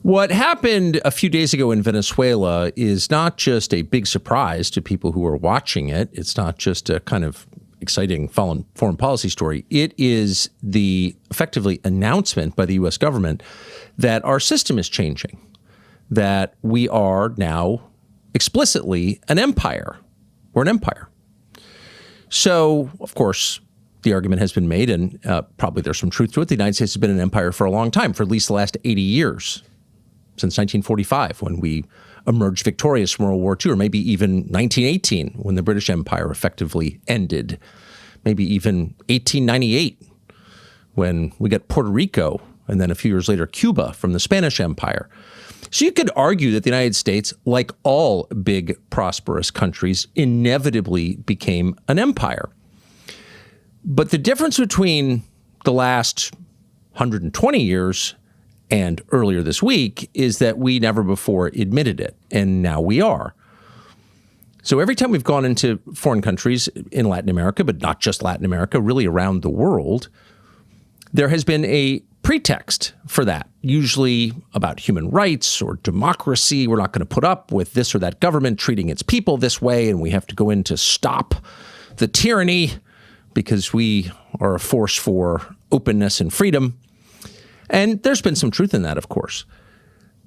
What happened a few days ago in Venezuela is not just a big surprise to people who are watching it. It's not just a kind of exciting foreign policy story. It is the effectively announcement by the U.S. government that our system is changing, that we are now explicitly an empire. We're an empire. So, of course, the argument has been made, and probably there's some truth to it. The United States has been an empire for a long time, for at least the last 80 years. Since 1945, when we emerged victorious from World War II, or maybe even 1918, when the British Empire effectively ended. Maybe even 1898, when we got Puerto Rico, and then a few years later, Cuba from the Spanish Empire. So you could argue that the United States, like all big, prosperous countries, inevitably became an empire. But the difference between the last 120 years and earlier this week is that we never before admitted it, and now we are. So every time we've gone into foreign countries in Latin America, but not just Latin America, really around the world, there has been a pretext for that, usually about human rights or democracy. We're not going to put up with this or that government treating its people this way, and we have to go in to stop the tyranny because we are a force for openness and freedom. And there's been some truth in that, of course.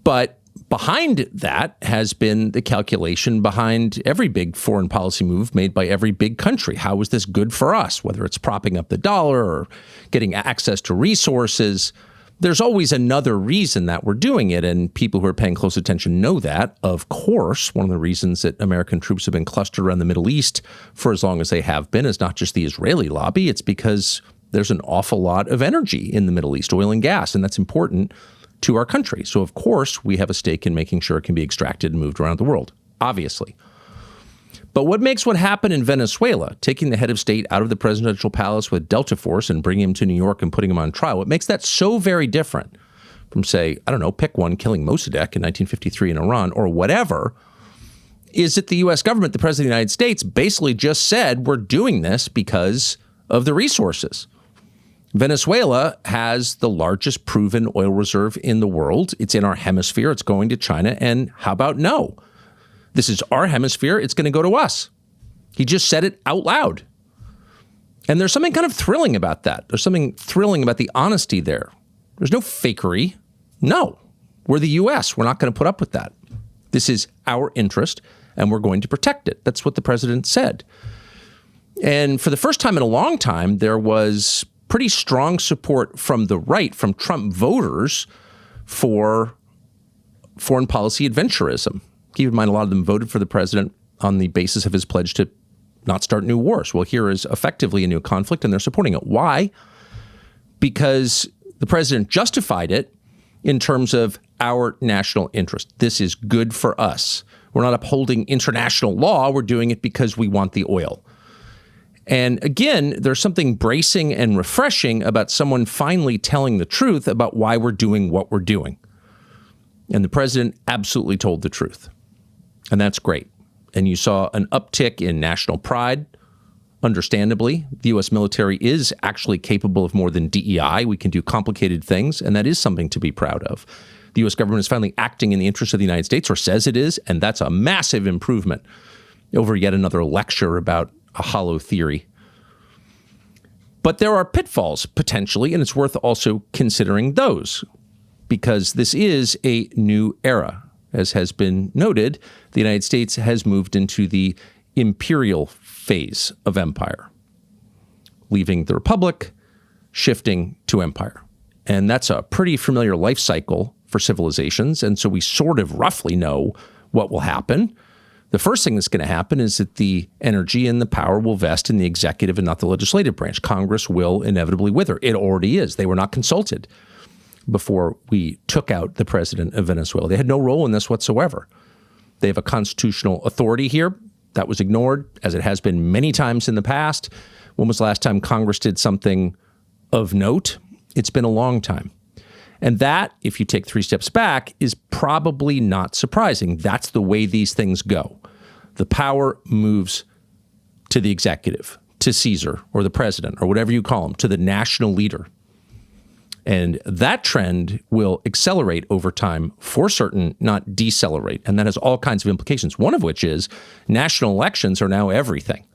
But behind that has been the calculation behind every big foreign policy move made by every big country. How is this good for us? Whether it's propping up the dollar or getting access to resources, there's always another reason that we're doing it. And people who are paying close attention know that. Of course, one of the reasons that American troops have been clustered around the Middle East for as long as they have been is not just the Israeli lobby. It's because there's an awful lot of energy in the Middle East, oil and gas, and that's important to our country. So, of course, we have a stake in making sure it can be extracted and moved around the world, obviously. But what makes what happened in Venezuela, taking the head of state out of the presidential palace with Delta Force and bringing him to New York and putting him on trial, what makes that so very different from, say, I don't know, pick one, killing Mossadegh in 1953 in Iran or whatever, is that the U.S. government, the President of the United States, basically just said we're doing this because of the resources. Venezuela has the largest proven oil reserve in the world. It's in our hemisphere. It's going to China. And how about no? This is our hemisphere. It's going to go to us. He just said it out loud. And there's something kind of thrilling about that. There's something thrilling about the honesty there. There's no fakery. No, we're the U.S. We're not going to put up with that. This is our interest, and we're going to protect it. That's what the president said. And for the first time in a long time, there was pretty strong support from the right, from Trump voters, for foreign policy adventurism. Keep in mind, a lot of them voted for the president on the basis of his pledge to not start new wars. Well, here is effectively a new conflict, and they're supporting it. Why? Because the president justified it in terms of our national interest. This is good for us. We're not upholding international law. We're doing it because we want the oil. And again, there's something bracing and refreshing about someone finally telling the truth about why we're doing what we're doing. And the president absolutely told the truth. And that's great. And you saw an uptick in national pride. Understandably, the U.S. military is actually capable of more than DEI. We can do complicated things, and that is something to be proud of. The U.S. government is finally acting in the interest of the United States, or says it is, and that's a massive improvement over yet another lecture about a hollow theory. But there are pitfalls, potentially, and it's worth also considering those, because this is a new era. As has been noted, the United States has moved into the imperial phase of empire, leaving the republic, shifting to empire. And that's a pretty familiar life cycle for civilizations, and so we sort of roughly know what will happen. The first thing that's going to happen is that the energy and the power will vest in the executive and not the legislative branch. Congress will inevitably wither. It already is. They were not consulted before we took out the president of Venezuela. They had no role in this whatsoever. They have a constitutional authority here. That was ignored, as it has been many times in the past. When was the last time Congress did something of note? It's been a long time. And that, if you take 3 steps back, is probably not surprising. That's the way these things go. The power moves to the executive, to Caesar or the president or whatever you call him, to the national leader. And that trend will accelerate over time for certain, not decelerate. And that has all kinds of implications, one of which is national elections are now everything.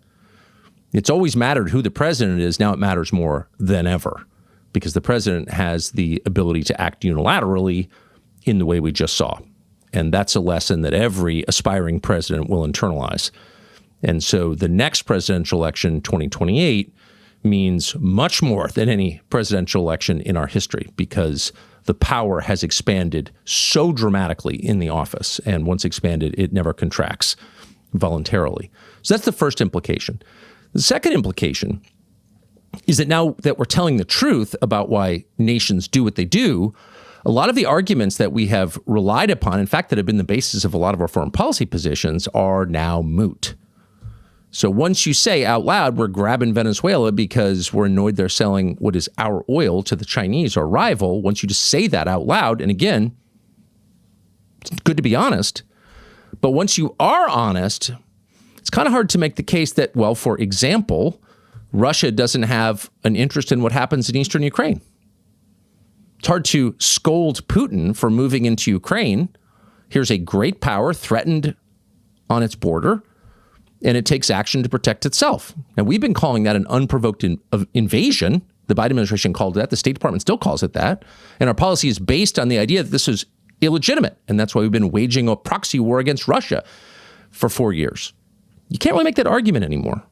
It's always mattered who the president is. Now it matters more than ever because the president has the ability to act unilaterally in the way we just saw. And that's a lesson that every aspiring president will internalize. And so the next presidential election, 2028, means much more than any presidential election in our history because the power has expanded so dramatically in the office. And once expanded, it never contracts voluntarily. So that's the first implication. The second implication is that now that we're telling the truth about why nations do what they do, a lot of the arguments that we have relied upon, in fact, that have been the basis of a lot of our foreign policy positions, are now moot. So once you say out loud, we're grabbing Venezuela because we're annoyed they're selling what is our oil to the Chinese, our rival, once you just say that out loud, and again, it's good to be honest, but once you are honest, it's kind of hard to make the case that, well, for example, Russia doesn't have an interest in what happens in eastern Ukraine. It's hard to scold Putin for moving into Ukraine. Here's a great power threatened on its border, and it takes action to protect itself. Now, we've been calling that an unprovoked invasion. The Biden administration called it that. The State Department still calls it that. And our policy is based on the idea that this is illegitimate. And that's why we've been waging a proxy war against Russia for 4 years. You can't really make that argument anymore.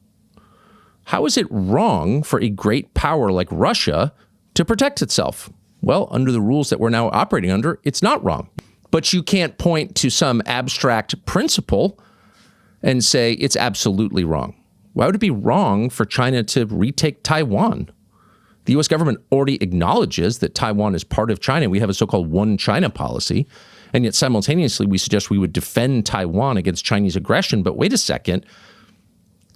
How is it wrong for a great power like Russia to protect itself? Well, under the rules that we're now operating under, it's not wrong. But you can't point to some abstract principle and say it's absolutely wrong. Why would it be wrong for China to retake Taiwan? The U.S. government already acknowledges that Taiwan is part of China. We have a so-called one China policy. And yet simultaneously, we suggest we would defend Taiwan against Chinese aggression. But wait a second.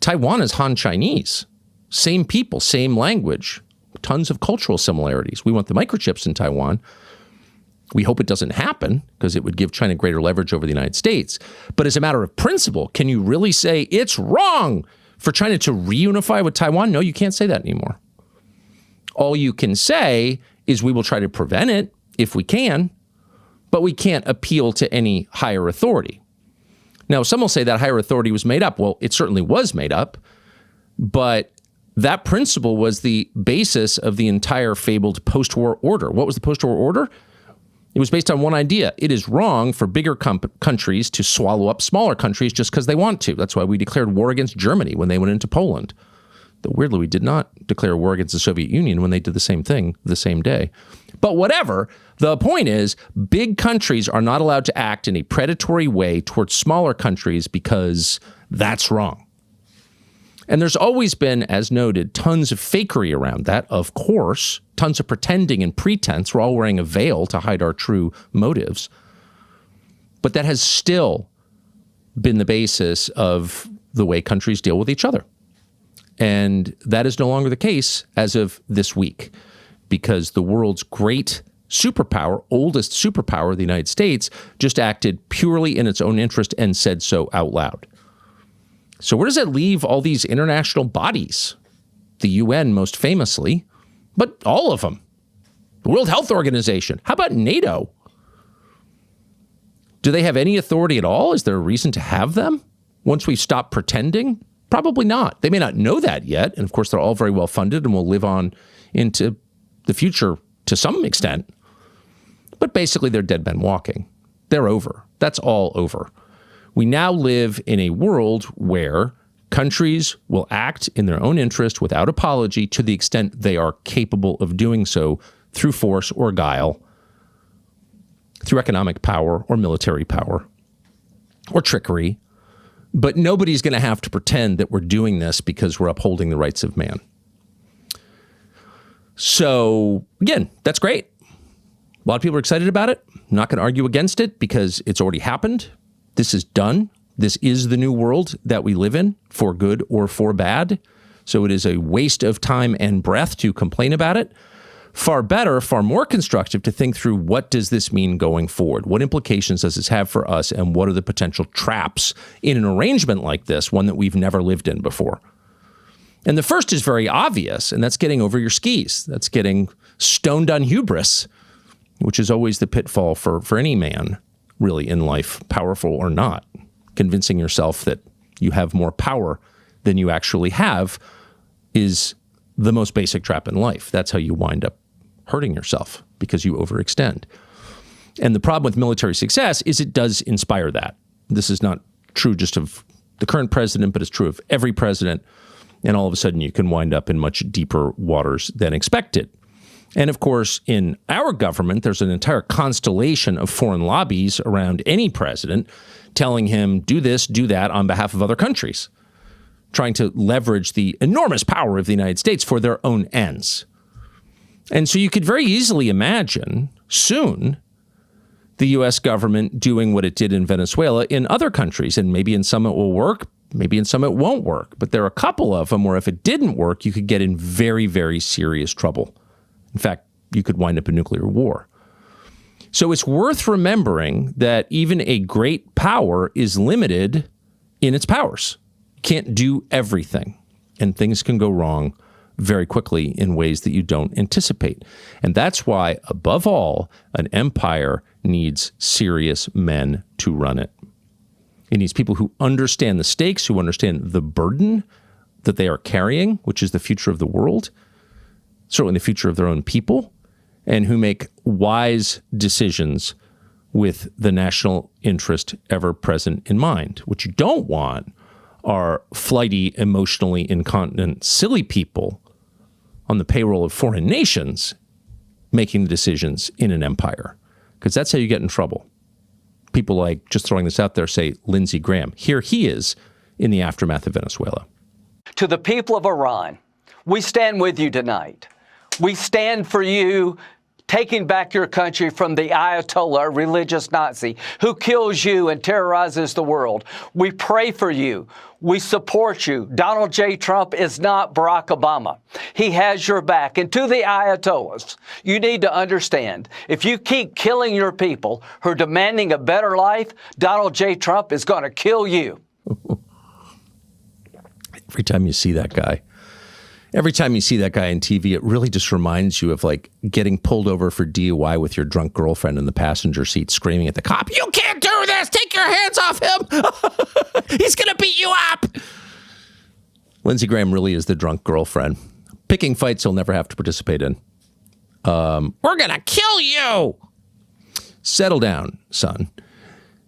Taiwan is Han Chinese. Same people, same language, tons of cultural similarities. We want the microchips in Taiwan. We hope it doesn't happen because it would give China greater leverage over the United States. But as a matter of principle, can you really say it's wrong for China to reunify with Taiwan? No, you can't say that anymore. All you can say is we will try to prevent it if we can, but we can't appeal to any higher authority. Now, some will say that higher authority was made up. Well, it certainly was made up, but that principle was the basis of the entire fabled post-war order. What was the post-war order? It was based on one idea. It is wrong for bigger countries to swallow up smaller countries just because they want to. That's why we declared war against Germany when they went into Poland. Though weirdly, we did not declare war against the Soviet Union when they did the same thing the same day. But whatever, the point is, big countries are not allowed to act in a predatory way towards smaller countries because that's wrong. And there's always been, as noted, tons of fakery around that, of course, tons of pretending and pretense. We're all wearing a veil to hide our true motives. But that has still been the basis of the way countries deal with each other. And that is no longer the case as of this week, because the world's great superpower, oldest superpower, the United States, just acted purely in its own interest and said so out loud. So where does that leave all these international bodies? The UN most famously, but all of them. The World Health Organization. How about NATO? Do they have any authority at all? Is there a reason to have them once we stop pretending? Probably not. They may not know that yet. And of course, they're all very well funded and will live on into the future to some extent. But basically, they're dead men walking. They're over. That's all over. We now live in a world where countries will act in their own interest without apology to the extent they are capable of doing so through force or guile, through economic power or military power or trickery. But nobody's going to have to pretend that we're doing this because we're upholding the rights of man. So, again, that's great. A lot of people are excited about it. I'm not going to argue against it because it's already happened. This is done. This is the new world that we live in, for good or for bad. So it is a waste of time and breath to complain about it. Far better, far more constructive to think through, what does this mean going forward? What implications does this have for us? And what are the potential traps in an arrangement like this, one that we've never lived in before? And the first is very obvious, and that's getting over your skis. That's getting stoned on hubris, which is always the pitfall for any man, really, in life, powerful or not. Convincing yourself that you have more power than you actually have is the most basic trap in life. That's how you wind up hurting yourself, because you overextend. And the problem with military success is it does inspire that. This is not true just of the current president, but it's true of every president. And all of a sudden you can wind up in much deeper waters than expected. And of course, in our government, there's an entire constellation of foreign lobbies around any president telling him, do this, do that on behalf of other countries, trying to leverage the enormous power of the United States for their own ends. And so you could very easily imagine soon the U.S. government doing what it did in Venezuela in other countries. And maybe in some it will work, maybe in some it won't work. But there are a couple of them where if it didn't work, you could get in very, very serious trouble. In fact, you could wind up in nuclear war. So it's worth remembering that even a great power is limited in its powers. You can't do everything, and things can go wrong very quickly in ways that you don't anticipate. And that's why, above all, an empire needs serious men to run it. It needs people who understand the stakes, who understand the burden that they are carrying, which is the future of the world, certainly the future of their own people, and who make wise decisions with the national interest ever present in mind. What you don't want are flighty, emotionally incontinent, silly people on the payroll of foreign nations making the decisions in an empire, because that's how you get in trouble. People like, just throwing this out there, say Lindsey Graham. Here he is in the aftermath of Venezuela. To the people of Iran, we stand with you tonight. We stand for you taking back your country from the Ayatollah, a religious Nazi, who kills you and terrorizes the world. We pray for you. We support you. Donald J. Trump is not Barack Obama. He has your back. And to the Ayatollahs, you need to understand, if you keep killing your people who are demanding a better life, Donald J. Trump is going to kill you. Every time you see that guy on TV, it really just reminds you of like getting pulled over for DUI with your drunk girlfriend in the passenger seat screaming at the cop, "You can't do this! Take your hands off him! He's going to beat you up!" Lindsey Graham really is the drunk girlfriend, picking fights he'll never have to participate in. We're going to kill you! Settle down, son.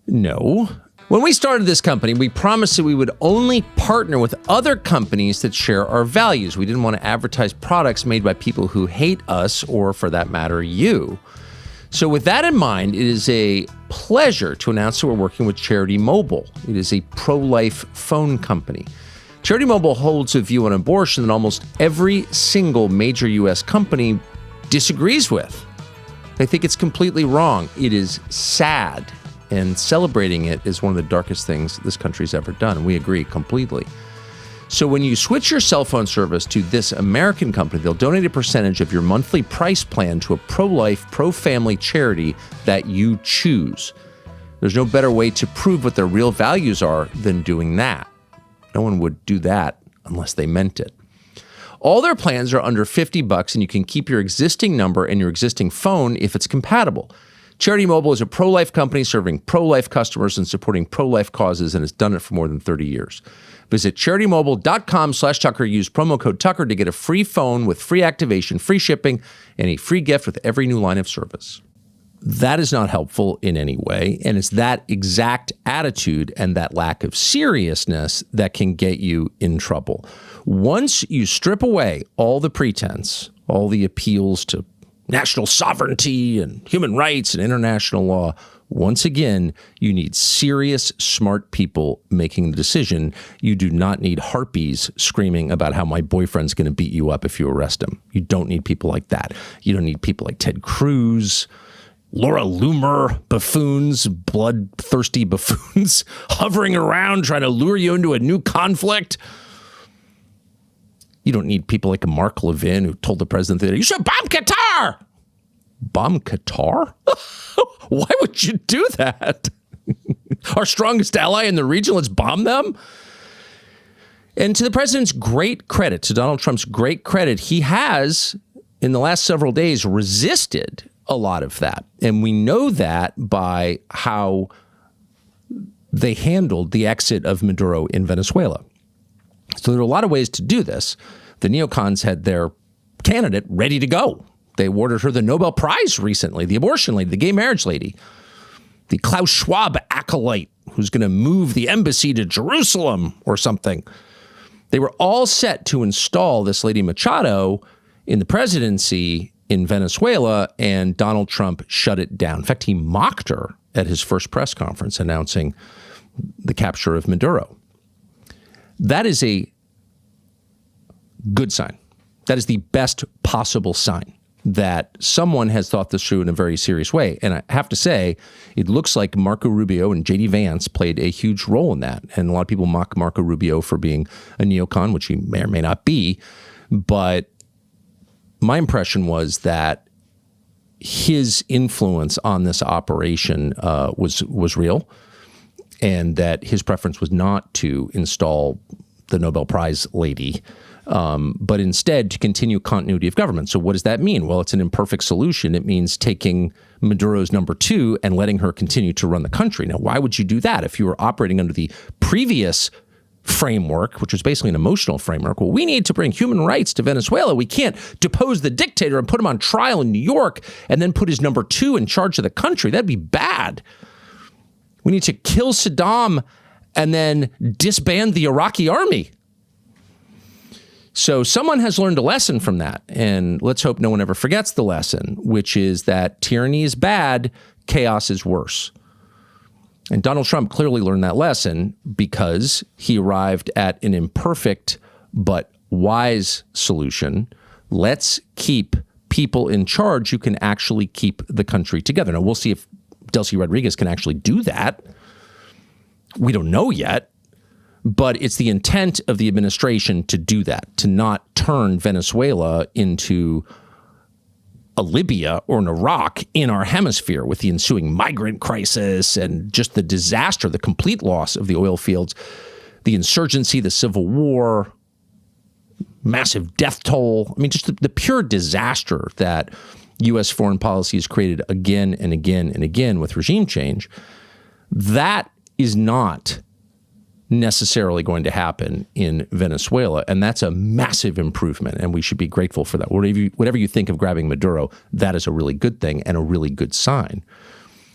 No. When we started this company, we promised that we would only partner with other companies that share our values. We didn't want to advertise products made by people who hate us or, for that matter, you. So with that in mind, it is a pleasure to announce that we're working with Charity Mobile. It is a pro-life phone company. Charity Mobile holds a view on abortion that almost every single major U.S. company disagrees with. They think it's completely wrong. It is sad. And celebrating it is one of the darkest things this country's ever done. We agree completely. So when you switch your cell phone service to this American company, they'll donate a percentage of your monthly price plan to a pro-life, pro-family charity that you choose. There's no better way to prove what their real values are than doing that. No one would do that unless they meant it. All their plans are under $50, and you can keep your existing number and your existing phone if it's compatible. Charity Mobile is a pro-life company serving pro-life customers and supporting pro-life causes, and has done it for more than 30 years. Visit CharityMobile.com/Tucker. Use promo code Tucker to get a free phone with free activation, free shipping, and a free gift with every new line of service. That is not helpful in any way, and it's that exact attitude and that lack of seriousness that can get you in trouble. Once you strip away all the pretense, all the appeals to national sovereignty and human rights and international law, once again, you need serious, smart people making the decision. You do not need harpies screaming about how my boyfriend's going to beat you up if you arrest him. You don't need people like that. You don't need people like Ted Cruz, Laura Loomer, buffoons, bloodthirsty buffoons, hovering around trying to lure you into a new conflict. You don't need people like Mark Levin, who told the president that you should bomb Qatar. Bomb Qatar? Why would you do that? Our strongest ally in the region, let's bomb them? And to the president's great credit, to Donald Trump's great credit, he has in the last several days, resisted a lot of that. And we know that by how they handled the exit of Maduro in Venezuela. So there are a lot of ways to do this. The neocons had their candidate ready to go. They awarded her the Nobel Prize recently, the abortion lady, the gay marriage lady, the Klaus Schwab acolyte who's going to move the embassy to Jerusalem or something. They were all set to install this lady Machado in the presidency in Venezuela, and Donald Trump shut it down. In fact, he mocked her at his first press conference announcing the capture of Maduro. That is a good sign. That is the best possible sign that someone has thought this through in a very serious way. And I have to say, it looks like Marco Rubio and J.D. Vance played a huge role in that. And a lot of people mock Marco Rubio for being a neocon, which he may or may not be. But my impression was that his influence on this operation was real, and that his preference was not to install the Nobel Prize lady, but instead to continue continuity of government. So what does that mean? Well, it's an imperfect solution. It means taking Maduro's number two and letting her continue to run the country. Now, why would you do that if you were operating under the previous framework, which was basically an emotional framework? Well, we need to bring human rights to Venezuela. We can't depose the dictator and put him on trial in New York and then put his number two in charge of the country. That'd be bad. We need to kill Saddam and then disband the Iraqi army. So someone has learned a lesson from that, and let's hope no one ever forgets the lesson, which is that tyranny is bad, chaos is worse. And Donald Trump clearly learned that lesson because he arrived at an imperfect but wise solution. Let's keep people in charge who can actually keep the country together. Now, we'll see if Delcy Rodriguez can actually do that. We don't know yet, but it's the intent of the administration to do that, to not turn Venezuela into a Libya or an Iraq in our hemisphere with the ensuing migrant crisis and just the disaster, the complete loss of the oil fields, the insurgency, the civil war, massive death toll. I mean, just the pure disaster that U.S. foreign policy has created again and again and again with regime change. That is not necessarily going to happen in Venezuela, and that's a massive improvement, and we should be grateful for that. Whatever you think of grabbing Maduro, that is a really good thing and a really good sign,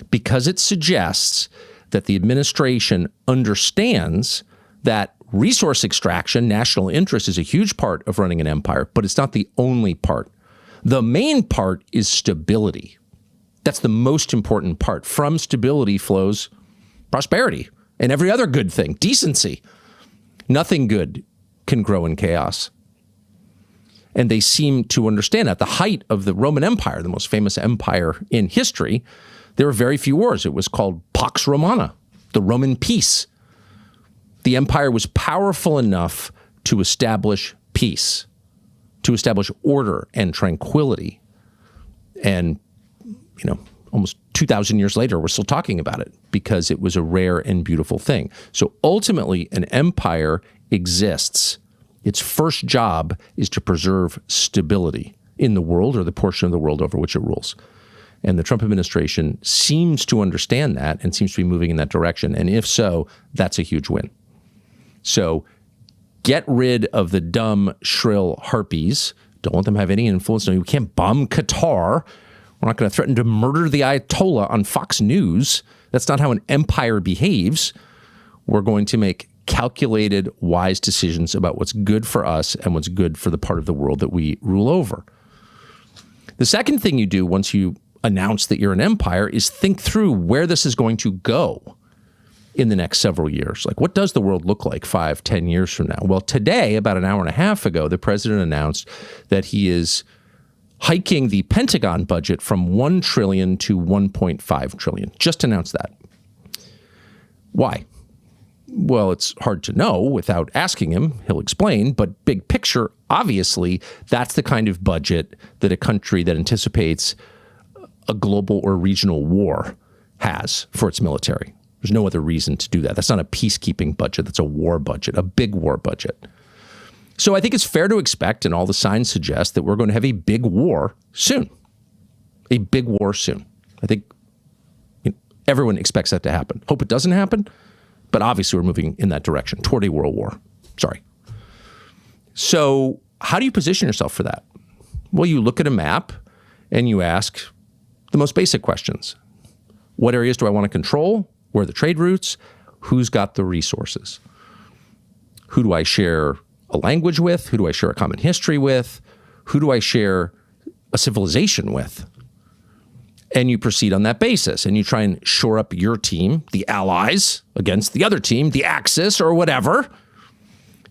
because it suggests that the administration understands that resource extraction, national interest, is a huge part of running an empire, but it's not the only part. The main part is stability. That's the most important part. From stability flows prosperity and every other good thing, decency. Nothing good can grow in chaos. And they seem to understand at the height of the Roman Empire, the most famous empire in history, there were very few wars. It was called Pax Romana, the Roman peace. The empire was powerful enough to establish peace, to establish order and tranquility. And, almost 2,000 years later, we're still talking about it because it was a rare and beautiful thing. So ultimately, an empire exists. Its first job is to preserve stability in the world or the portion of the world over which it rules. And the Trump administration seems to understand that and seems to be moving in that direction. And if so, that's a huge win. So get rid of the dumb, shrill harpies. Don't let them have any influence. No, you can't bomb Qatar. We're not going to threaten to murder the Ayatollah on Fox News. That's not how an empire behaves. We're going to make calculated, wise decisions about what's good for us and what's good for the part of the world that we rule over. The second thing you do once you announce that you're an empire is think through where this is going to go in the next several years. Like, what does the world look like 5, 10 years from now? Well, today, about an hour and a half ago, the president announced that he is hiking the Pentagon budget from $1 trillion to $1.5 trillion. Just announced that. Why? Well, it's hard to know without asking him. He'll explain. But big picture, obviously, that's the kind of budget that a country that anticipates a global or regional war has for its military. There's no other reason to do that. That's not a peacekeeping budget. That's a war budget, a big war budget. So I think it's fair to expect, and all the signs suggest, that we're going to have a big war soon. A big war soon. I think everyone expects that to happen. Hope it doesn't happen, but obviously we're moving in that direction, toward a world war. Sorry. So how do you position yourself for that? Well, you look at a map and you ask the most basic questions. What areas do I want to control? Where are the trade routes? Who's got the resources? Who do I share a language with? Who do I share a common history with? Who do I share a civilization with? And you proceed on that basis, and you try and shore up your team, the allies, against the other team, the Axis or whatever.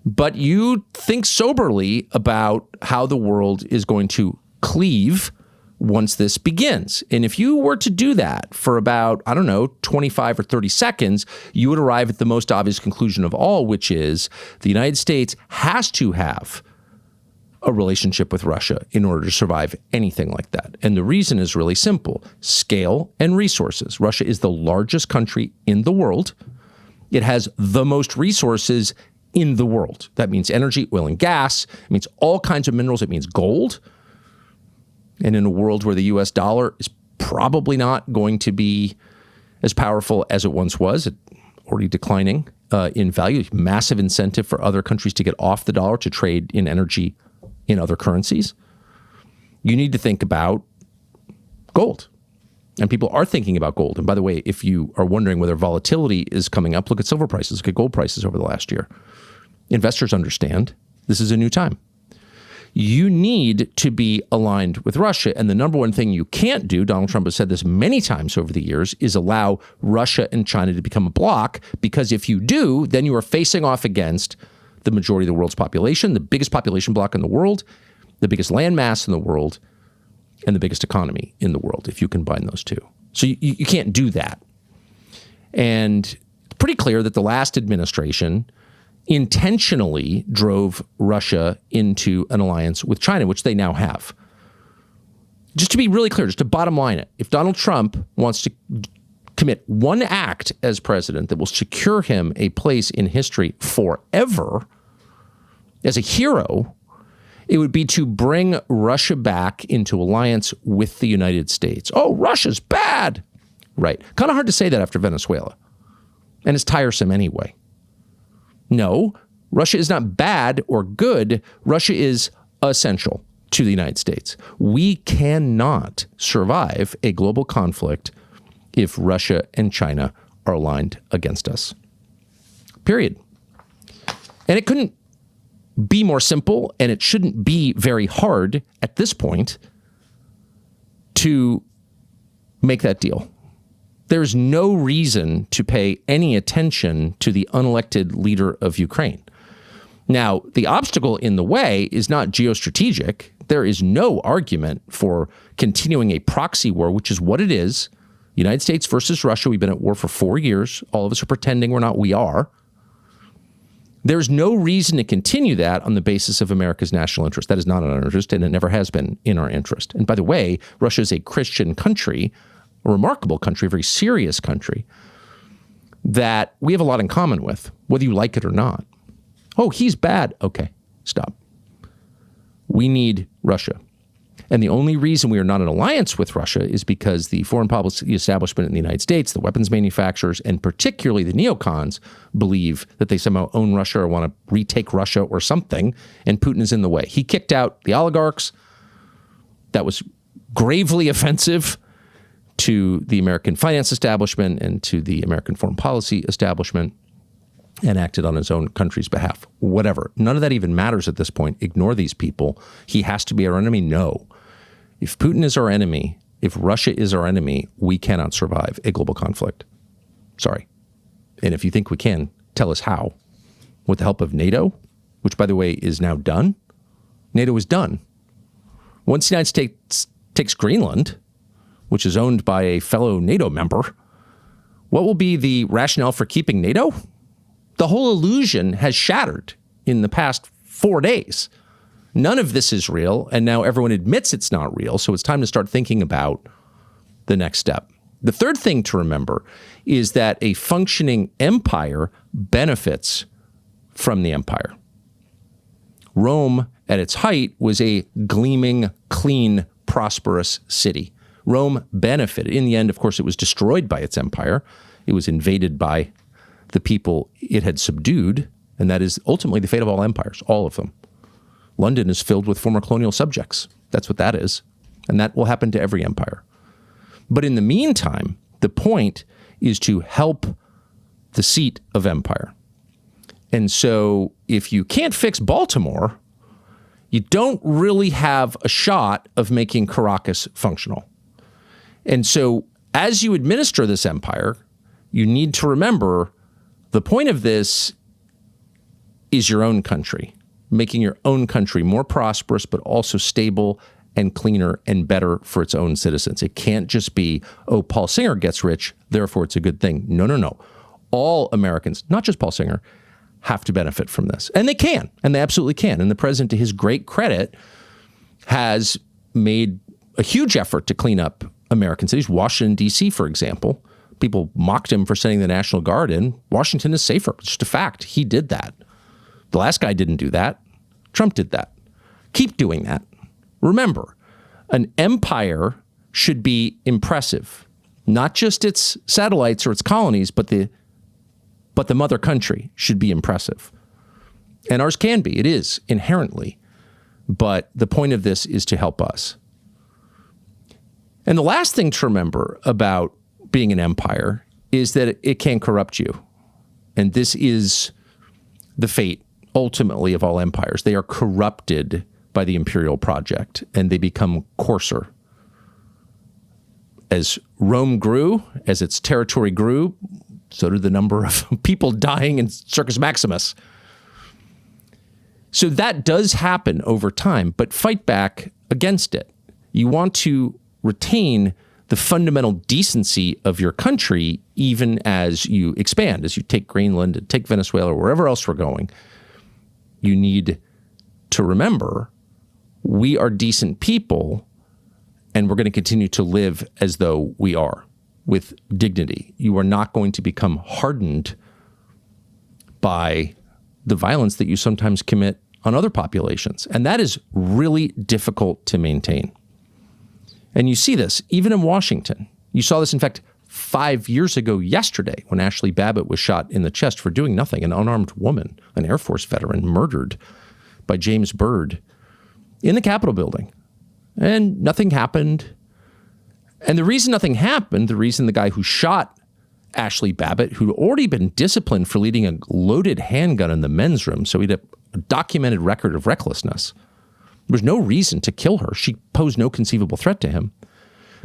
But you think soberly about how the world is going to cleave once this begins. And if you were to do that for about, 25 or 30 seconds, you would arrive at the most obvious conclusion of all, which is the United States has to have a relationship with Russia in order to survive anything like that. And the reason is really simple: scale and resources. Russia is the largest country in the world. It has the most resources in the world. That means energy, oil and gas. It means all kinds of minerals. It means gold. And in a world where the US dollar is probably not going to be as powerful as it once was, already declining in value, massive incentive for other countries to get off the dollar to trade in energy in other currencies. You need to think about gold. And people are thinking about gold. And by the way, if you are wondering whether volatility is coming up, look at silver prices, look at gold prices over the last year. Investors understand this is a new time. You need to be aligned with Russia. And the number one thing you can't do, Donald Trump has said this many times over the years, is allow Russia and China to become a bloc. Because if you do, then you are facing off against the majority of the world's population, the biggest population bloc in the world, the biggest land mass in the world, and the biggest economy in the world, if you combine those two. So you can't do that. And it's pretty clear that the last administration intentionally drove Russia into an alliance with China, which they now have. Just to be really clear, just to bottom line it, if Donald Trump wants to commit one act as president that will secure him a place in history forever as a hero, it would be to bring Russia back into alliance with the United States. Oh, Russia's bad. Right. Kind of hard to say that after Venezuela. And it's tiresome anyway. No, Russia is not bad or good. Russia is essential to the United States. We cannot survive a global conflict if Russia and China are aligned against us. Period. And it couldn't be more simple, and it shouldn't be very hard at this point to make that deal. There's no reason to pay any attention to the unelected leader of Ukraine. Now, the obstacle in the way is not geostrategic. There is no argument for continuing a proxy war, which is what it is. United States versus Russia. We've been at war for 4 years. All of us are pretending we're not. We are. There's no reason to continue that on the basis of America's national interest. That is not in our interest, and it never has been in our interest. And by the way, Russia is a Christian country, a remarkable country, a very serious country that we have a lot in common with, whether you like it or not. Oh, he's bad. Okay, stop. We need Russia. And the only reason we are not in alliance with Russia is because the foreign policy establishment in the United States, the weapons manufacturers, and particularly the neocons, believe that they somehow own Russia or want to retake Russia or something, and Putin is in the way. He kicked out the oligarchs. That was gravely offensive to the American finance establishment and to the American foreign policy establishment, and acted on his own country's behalf. Whatever. None of that even matters at this point. Ignore these people. He has to be our enemy? No. If Putin is our enemy, if Russia is our enemy, we cannot survive a global conflict. Sorry. And if you think we can, tell us how. With the help of NATO, which, by the way, is now done. NATO is done. Once the United States takes Greenland, which is owned by a fellow NATO member, what will be the rationale for keeping NATO? The whole illusion has shattered in the past 4 days. None of this is real, and now everyone admits it's not real, so it's time to start thinking about the next step. The third thing to remember is that a functioning empire benefits from the empire. Rome, at its height, was a gleaming, clean, prosperous city. Rome benefited. In the end, of course, it was destroyed by its empire. It was invaded by the people it had subdued, and that is ultimately the fate of all empires, all of them. London is filled with former colonial subjects. That's what that is. And that will happen to every empire. But in the meantime, the point is to help the seat of empire. And so if you can't fix Baltimore, you don't really have a shot of making Caracas functional. And so as you administer this empire, you need to remember the point of this is your own country, making your own country more prosperous, but also stable and cleaner and better for its own citizens. It can't just be, oh, Paul Singer gets rich, therefore it's a good thing. No, no, no. All Americans, not just Paul Singer, have to benefit from this. And they can, and they absolutely can. And the president, to his great credit, has made a huge effort to clean up American cities. Washington, D.C., for example. People mocked him for sending the National Guard in. Washington is safer. It's just a fact. He did that. The last guy didn't do that. Trump did that. Keep doing that. Remember, an empire should be impressive. Not just its satellites or its colonies, but the mother country should be impressive. And ours can be. It is inherently. But the point of this is to help us. And the last thing to remember about being an empire is that it can corrupt you. And this is the fate, ultimately, of all empires. They are corrupted by the imperial project, and they become coarser. As Rome grew, as its territory grew, so did the number of people dying in Circus Maximus. So that does happen over time, but fight back against it. You want to retain the fundamental decency of your country, even as you expand, as you take Greenland and take Venezuela or wherever else we're going. You need to remember we are decent people, and we're going to continue to live as though we are, with dignity. You are not going to become hardened by the violence that you sometimes commit on other populations. And that is really difficult to maintain. And you see this even in Washington. You saw this, in fact, 5 years ago yesterday when Ashley Babbitt was shot in the chest for doing nothing, an unarmed woman, an Air Force veteran, murdered by James Byrd in the Capitol building. And nothing happened. And the reason nothing happened, the reason the guy who shot Ashley Babbitt, who'd already been disciplined for leading a loaded handgun in the men's room, so he had a documented record of recklessness. There was no reason to kill her. She posed no conceivable threat to him.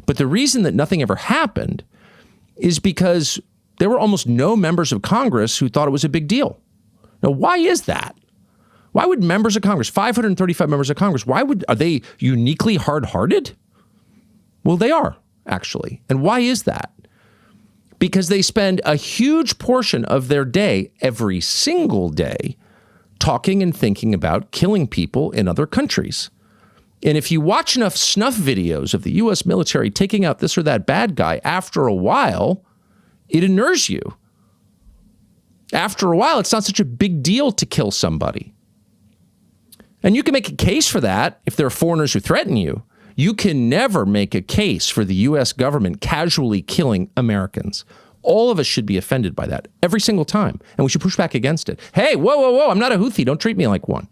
But the reason that nothing ever happened is because there were almost no members of Congress who thought it was a big deal. Now, why is that? Why would members of Congress, 535 members of Congress, are they uniquely hard-hearted? Well, they are, actually. And why is that? Because they spend a huge portion of their day, every single day, talking and thinking about killing people in other countries. And if you watch enough snuff videos of the U.S. military taking out this or that bad guy, after a while, it inures you. After a while, it's not such a big deal to kill somebody. And you can make a case for that if there are foreigners who threaten you. You can never make a case for the U.S. government casually killing Americans. All of us should be offended by that every single time, and we should push back against it. Hey, whoa, whoa, whoa, I'm not a Houthi. Don't treat me like one.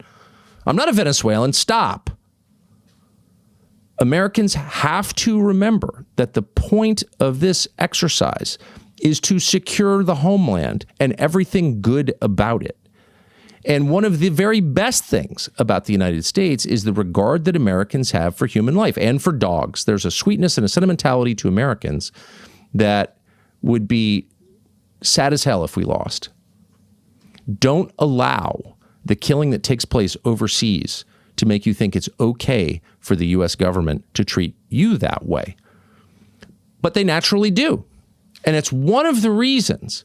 I'm not a Venezuelan. Stop. Americans have to remember that the point of this exercise is to secure the homeland and everything good about it. And one of the very best things about the United States is the regard that Americans have for human life and for dogs. There's a sweetness and a sentimentality to Americans that would be sad as hell if we lost. Don't allow the killing that takes place overseas to make you think it's okay for the U.S. government to treat you that way. But they naturally do. And it's one of the reasons,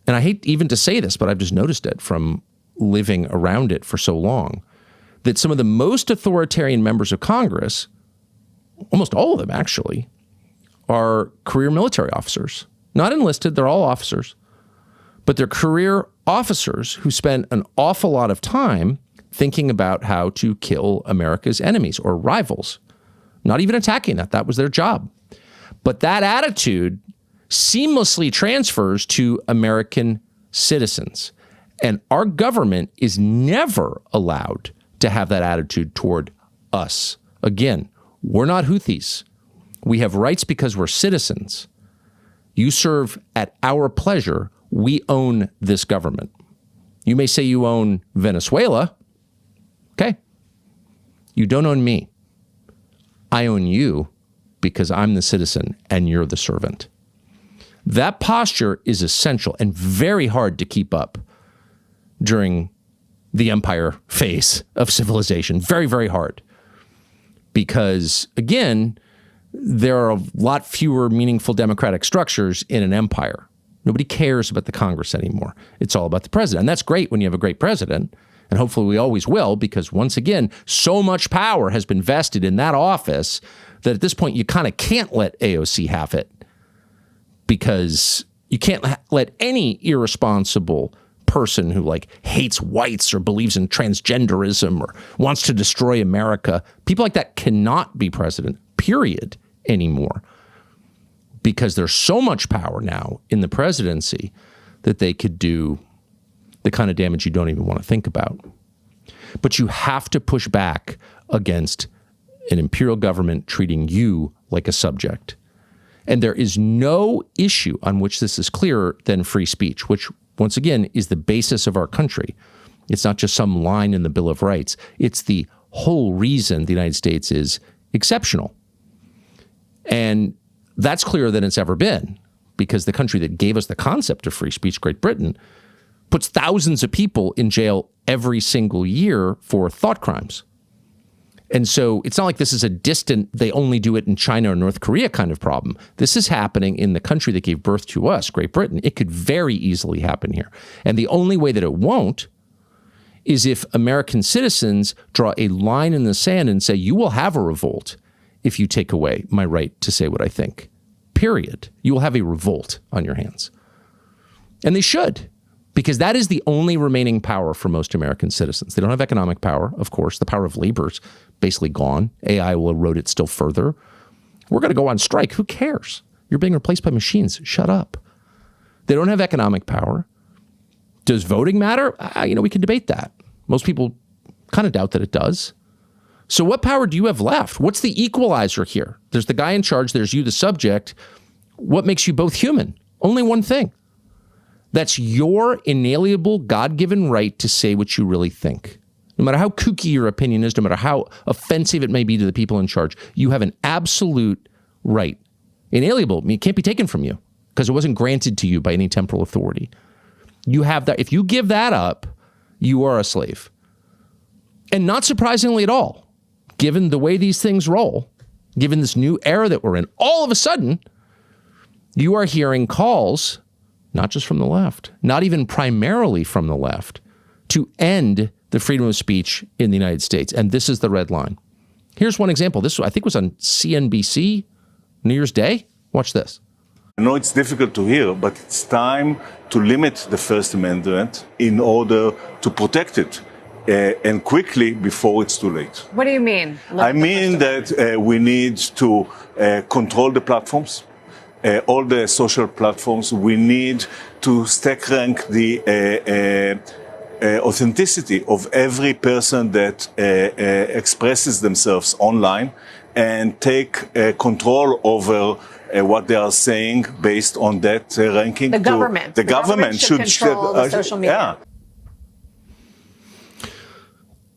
and I hate even to say this, but I've just noticed it from living around it for so long, that some of the most authoritarian members of Congress, almost all of them actually, are career military officers. Not enlisted, they're all officers. But they're career officers who spend an awful lot of time thinking about how to kill America's enemies or rivals, not even attacking that. That was their job. But that attitude seamlessly transfers to American citizens. And our government is never allowed to have that attitude toward us. Again, we're not Houthis. We have rights because we're citizens. You serve at our pleasure. We own this government. You may say you own Venezuela. Okay. You don't own me. I own you because I'm the citizen and you're the servant. That posture is essential and very hard to keep up during the empire phase of civilization. Very, very hard. Because, again, there are a lot fewer meaningful democratic structures in an empire. Nobody cares about the Congress anymore. It's all about the president. And that's great when you have a great president. And hopefully we always will, because once again, so much power has been vested in that office that at this point you kind of can't let AOC have it, because you can't let any irresponsible person who hates whites or believes in transgenderism or wants to destroy America, people like that cannot be president, period, anymore. Because there's so much power now in the presidency that they could do the kind of damage you don't even want to think about. But you have to push back against an imperial government treating you like a subject. And there is no issue on which this is clearer than free speech, which, once again, is the basis of our country. It's not just some line in the Bill of Rights. It's the whole reason the United States is exceptional. And that's clearer than it's ever been, because the country that gave us the concept of free speech, Great Britain, puts thousands of people in jail every single year for thought crimes. And so it's not like this is a distant, they only do it in China or North Korea kind of problem. This is happening in the country that gave birth to us, Great Britain. It could very easily happen here. And the only way that it won't is if American citizens draw a line in the sand and say, you will have a revolt if you take away my right to say what I think. Period. You will have a revolt on your hands. And they should, because that is the only remaining power for most American citizens. They don't have economic power, of course. The power of labor's basically gone. AI will erode it still further. We're going to go on strike. Who cares? You're being replaced by machines. Shut up. They don't have economic power. Does voting matter? We can debate that. Most people kind of doubt that it does. So what power do you have left? What's the equalizer here? There's the guy in charge. There's you, the subject. What makes you both human? Only one thing. That's your inalienable God-given right to say what you really think. No matter how kooky your opinion is, no matter how offensive it may be to the people in charge, you have an absolute right. Inalienable, it can't be taken from you because it wasn't granted to you by any temporal authority. You have that. If you give that up, you are a slave. And not surprisingly at all, given the way these things roll, given this new era that we're in, all of a sudden, you are hearing calls, not just from the left, not even primarily from the left, to end the freedom of speech in the United States. And this is the red line. Here's one example. This, I think, was on CNBC New Year's Day. Watch this. I know it's difficult to hear, but it's time to limit the First Amendment in order to protect it, and quickly before it's too late. What do you mean? I mean that we need to control the platforms, all the social platforms. We need to stack rank the authenticity of every person that expresses themselves online and take control over what they are saying based on that ranking. The government. The government should control the social media. Yeah.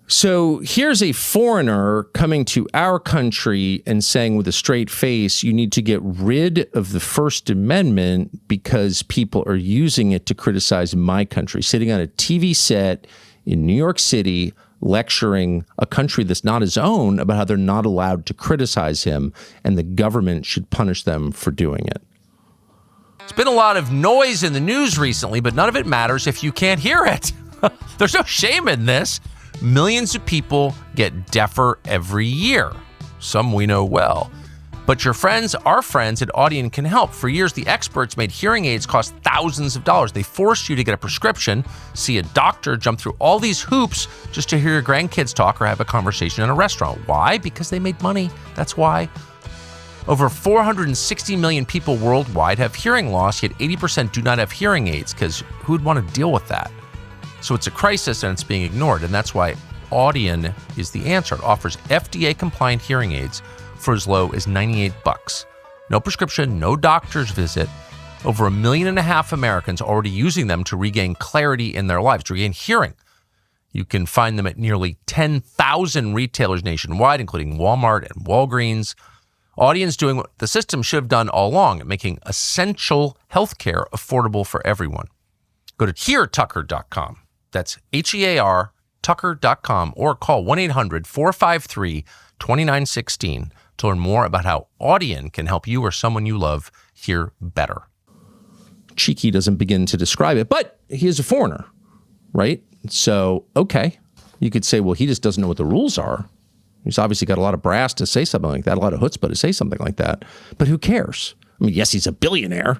So here's a foreigner coming to our country and saying with a straight face, you need to get rid of the First Amendment because people are using it to criticize my country, sitting on a TV set in New York City, lecturing a country that's not his own about how they're not allowed to criticize him and the government should punish them for doing it. There's been a lot of noise in the news recently, but none of it matters if you can't hear it. There's no shame in this. Millions of people get deafer every year. Some we know well. But your friends, our friends at Audion can help. For years, the experts made hearing aids cost thousands of dollars. They forced you to get a prescription, see a doctor, jump through all these hoops just to hear your grandkids talk or have a conversation in a restaurant. Why? Because they made money. That's why. Over 460 million people worldwide have hearing loss, yet 80% do not have hearing aids, because who would want to deal with that? So it's a crisis and it's being ignored, and that's why Audion is the answer. It offers FDA-compliant hearing aids for as low as $98. No prescription, no doctor's visit. Over 1.5 million Americans already using them to regain clarity in their lives, to regain hearing. You can find them at nearly 10,000 retailers nationwide, including Walmart and Walgreens. Audion's doing what the system should have done all along, making essential healthcare affordable for everyone. Go to heartucker.com. That's HEAR, tucker.com, or call 1-800-453-2916 to learn more about how Audion can help you or someone you love hear better. Cheeky doesn't begin to describe it, but he is a foreigner, right? So, okay, you could say, well, he just doesn't know what the rules are. He's obviously got a lot of brass to say something like that, a lot of chutzpah to say something like that. But who cares? I mean, yes, he's a billionaire.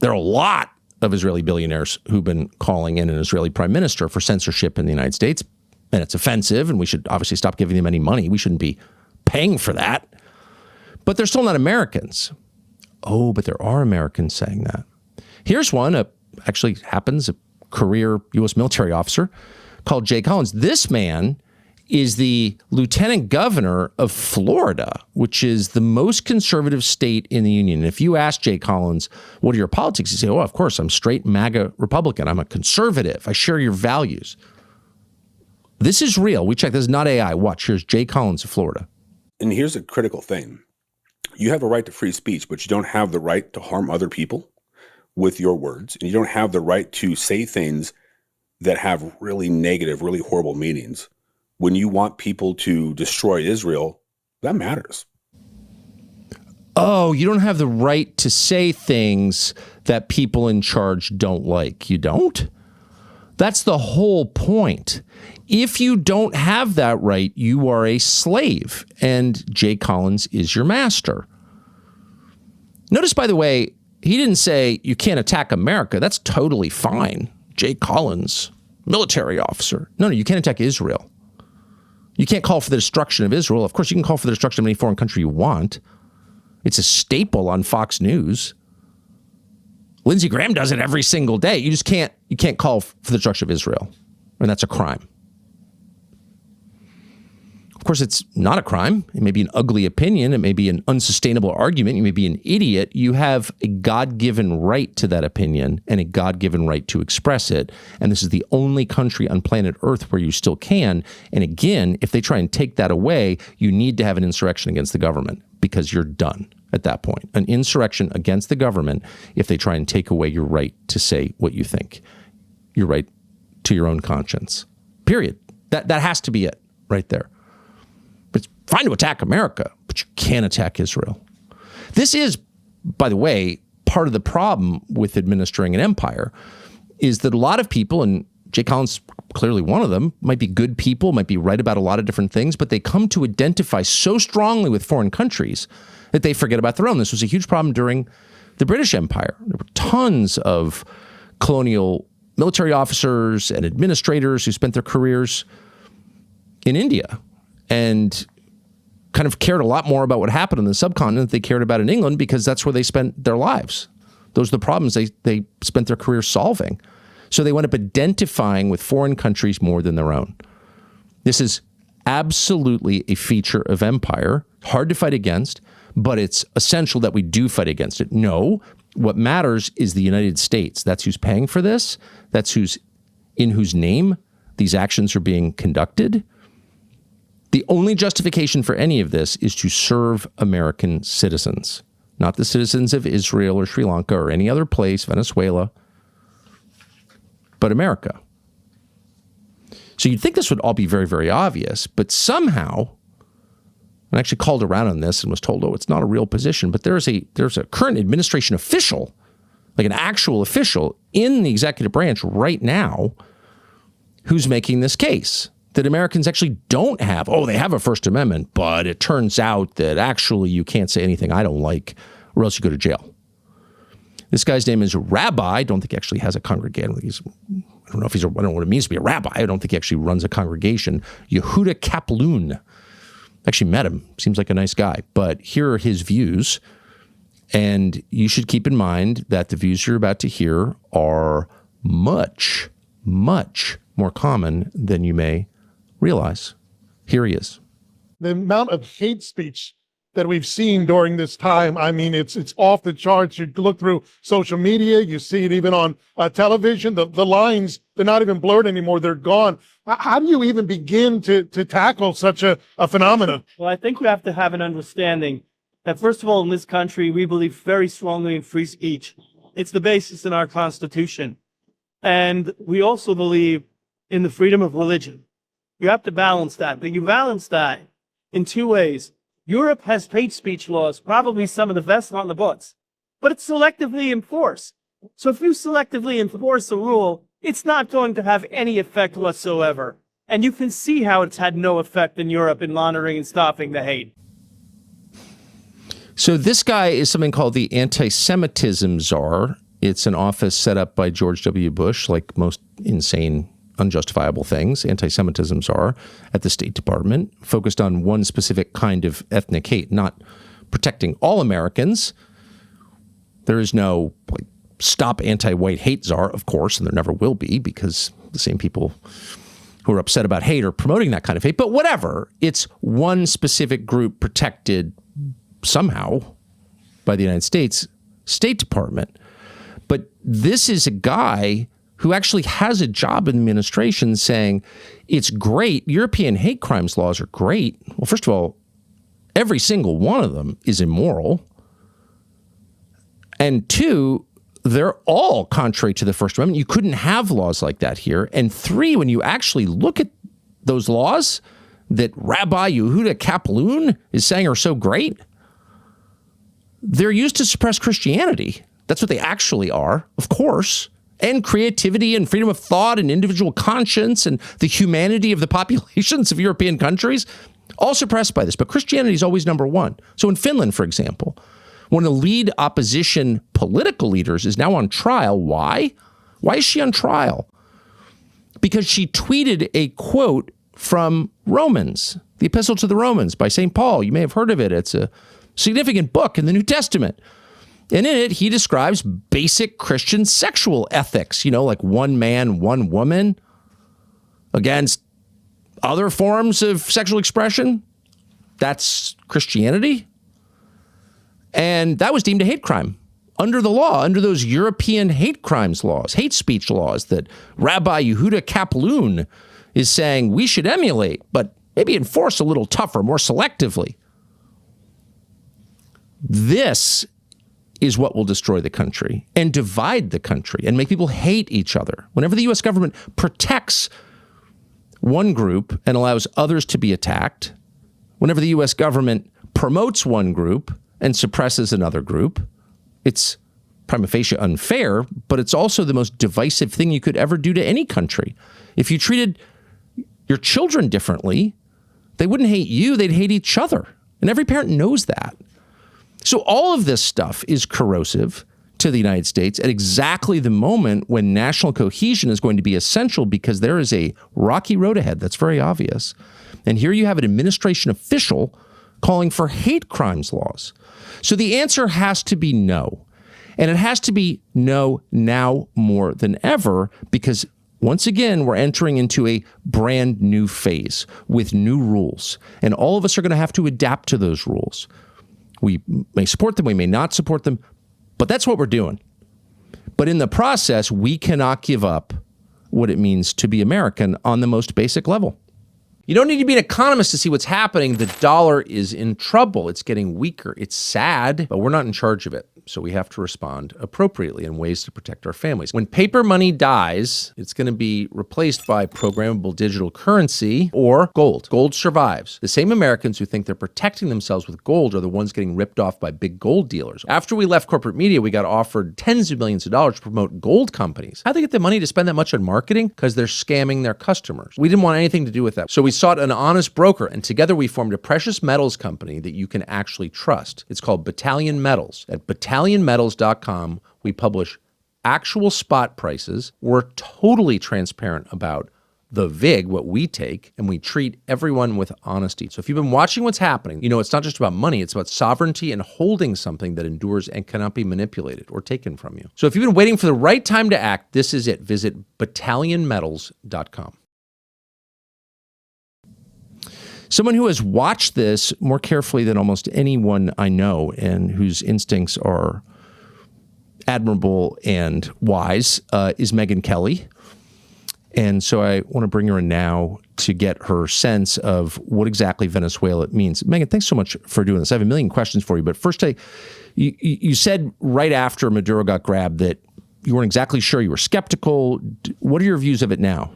There are a lot of Israeli billionaires who've been calling in an Israeli prime minister for censorship in the United States. And it's offensive, and we should obviously stop giving them any money. We shouldn't be paying for that. But they're still not Americans. Oh, but there are Americans saying that. Here's one, actually happens, a career U.S. military officer called Jay Collins. This man is the lieutenant governor of Florida, which is the most conservative state in the union. And if you ask Jay Collins, what are your politics? He'd say, oh, of course, I'm straight MAGA Republican. I'm a conservative. I share your values. This is real. We check. This is not AI. Watch. Here's Jay Collins of Florida. And here's a critical thing. You have a right to free speech, but you don't have the right to harm other people with your words. And you don't have the right to say things that have really negative, really horrible meanings. When you want people to destroy Israel, that matters. Oh, you don't have the right to say things that people in charge don't like. You don't? That's the whole point. If you don't have that right, you are a slave, and Jay Collins is your master. Notice, by the way, he didn't say you can't attack America. That's totally fine. Jay Collins, military officer. No, you can't attack Israel. You can't call for the destruction of Israel. Of course, you can call for the destruction of any foreign country you want. It's a staple on Fox News. Lindsey Graham does it every single day. You can't call for the destruction of Israel. And that's a crime. Of course, it's not a crime. It may be an ugly opinion. It may be an unsustainable argument. You may be an idiot. You have a God-given right to that opinion and a God-given right to express it. And this is the only country on planet Earth where you still can. And again, if they try and take that away, you need to have an insurrection against the government, because you're done at that point. An insurrection against the government if they try and take away your right to say what you think, your right to your own conscience. Period. That has to be it right there. It's fine to attack America, but you can't attack Israel. This is, by the way, part of the problem with administering an empire, is that a lot of people, and Jay Collins clearly one of them, might be good people, might be right about a lot of different things, but they come to identify so strongly with foreign countries that they forget about their own. This was a huge problem during the British Empire. There were tons of colonial military officers and administrators who spent their careers in India and kind of cared a lot more about what happened on the subcontinent than they cared about in England, because that's where they spent their lives. Those are the problems they spent their careers solving. So they wound up identifying with foreign countries more than their own. This is absolutely a feature of empire, hard to fight against, but it's essential that we do fight against it. No, what matters is the United States. That's who's paying for this. That's in whose name these actions are being conducted. The only justification for any of this is to serve American citizens, not the citizens of Israel or Sri Lanka or any other place, Venezuela, but America. So you'd think this would all be very, very obvious, but somehow, I actually called around on this and was told, oh, it's not a real position, but there's a current administration official, like an actual official in the executive branch right now, who's making this case that Americans actually don't have. Oh, they have a First Amendment, but it turns out that actually you can't say anything I don't like or else you go to jail. This guy's name is Rabbi. I don't think he actually has a congregation. I don't know what it means to be a rabbi. I don't think he actually runs a congregation. Yehuda Kaplan. Actually met him. Seems like a nice guy. But here are his views. And you should keep in mind that the views you're about to hear are much, much more common than you may realize. Here he is. The amount of hate speech that we've seen during this time, I mean, it's off the charts. You look through social media, you see it even on television. The lines, they're not even blurred anymore. They're gone. How do you even begin to tackle such a phenomenon? Well, I think we have to have an understanding that, first of all, in this country, we believe very strongly in free speech. It's the basis in our Constitution. And we also believe in the freedom of religion. You have to balance that. But you balance that in two ways. Europe has hate speech laws, probably some of the best on the books, but it's selectively enforced. So if you selectively enforce a rule, it's not going to have any effect whatsoever. And you can see how it's had no effect in Europe in monitoring and stopping the hate. So this guy is something called the anti-Semitism czar. It's an office set up by George W. Bush, like most insane, unjustifiable things. Anti-Semitism czar at the State Department, focused on one specific kind of ethnic hate, not protecting all Americans. There is no stop anti-white hate czar, of course, and there never will be, because the same people who are upset about hate are promoting that kind of hate. But whatever, it's one specific group protected somehow by the United States State Department. But this is a guy who actually has a job in the administration saying it's great. European hate crimes laws are great. Well, first of all, every single one of them is immoral. And two, they're all contrary to the First Amendment. You couldn't have laws like that here. And three, when you actually look at those laws that Rabbi Yehuda Kaplan is saying are so great, they're used to suppress Christianity. That's what they actually are, of course. And creativity and freedom of thought and individual conscience and the humanity of the populations of European countries, all suppressed by this. But Christianity is always number one. So in Finland, for example, one of the lead opposition political leaders is now on trial. Why? Why is she on trial? Because she tweeted a quote from Romans, the Epistle to the Romans by St. Paul. You may have heard of it. It's a significant book in the New Testament. And in it, he describes basic Christian sexual ethics, like one man, one woman, against other forms of sexual expression. That's Christianity. And that was deemed a hate crime under the law, under those European hate crimes laws, hate speech laws that Rabbi Yehuda Kaplan is saying we should emulate, but maybe enforce a little tougher, more selectively. This is what will destroy the country and divide the country and make people hate each other. Whenever the U.S. government protects one group and allows others to be attacked, whenever the U.S. government promotes one group and suppresses another group, it's prima facie unfair, but it's also the most divisive thing you could ever do to any country. If you treated your children differently, they wouldn't hate you, they'd hate each other. And every parent knows that. So all of this stuff is corrosive to the United States at exactly the moment when national cohesion is going to be essential, because there is a rocky road ahead that's very obvious. And here you have an administration official calling for hate crimes laws. So the answer has to be no. And it has to be no now more than ever, because once again, we're entering into a brand new phase with new rules. And all of us are going to have to adapt to those rules. We may support them, we may not support them, but that's what we're doing. But in the process, we cannot give up what it means to be American on the most basic level. You don't need to be an economist to see what's happening. The dollar is in trouble. It's getting weaker. It's sad, but we're not in charge of it. So we have to respond appropriately in ways to protect our families. When paper money dies, it's going to be replaced by programmable digital currency or gold. Gold survives. The same Americans who think they're protecting themselves with gold are the ones getting ripped off by big gold dealers. After we left corporate media, we got offered tens of millions of dollars to promote gold companies. How'd they get the money to spend that much on marketing? Because they're scamming their customers. We didn't want anything to do with that. So we sought an honest broker, and together we formed a precious metals company that you can actually trust. It's called Battalion Metals. At battalionmetals.com, we publish actual spot prices. We're totally transparent about the VIG, what we take, and we treat everyone with honesty. So if you've been watching what's happening, you know it's not just about money, it's about sovereignty and holding something that endures and cannot be manipulated or taken from you. So if you've been waiting for the right time to act, this is it. Visit battalionmetals.com. Someone who has watched this more carefully than almost anyone I know and whose instincts are admirable and wise is Megyn Kelly. And so I want to bring her in now to get her sense of what exactly Venezuela means. Megyn, thanks so much for doing this. I have a million questions for you. But first, you said right after Maduro got grabbed that you weren't exactly sure. You were skeptical. What are your views of it now?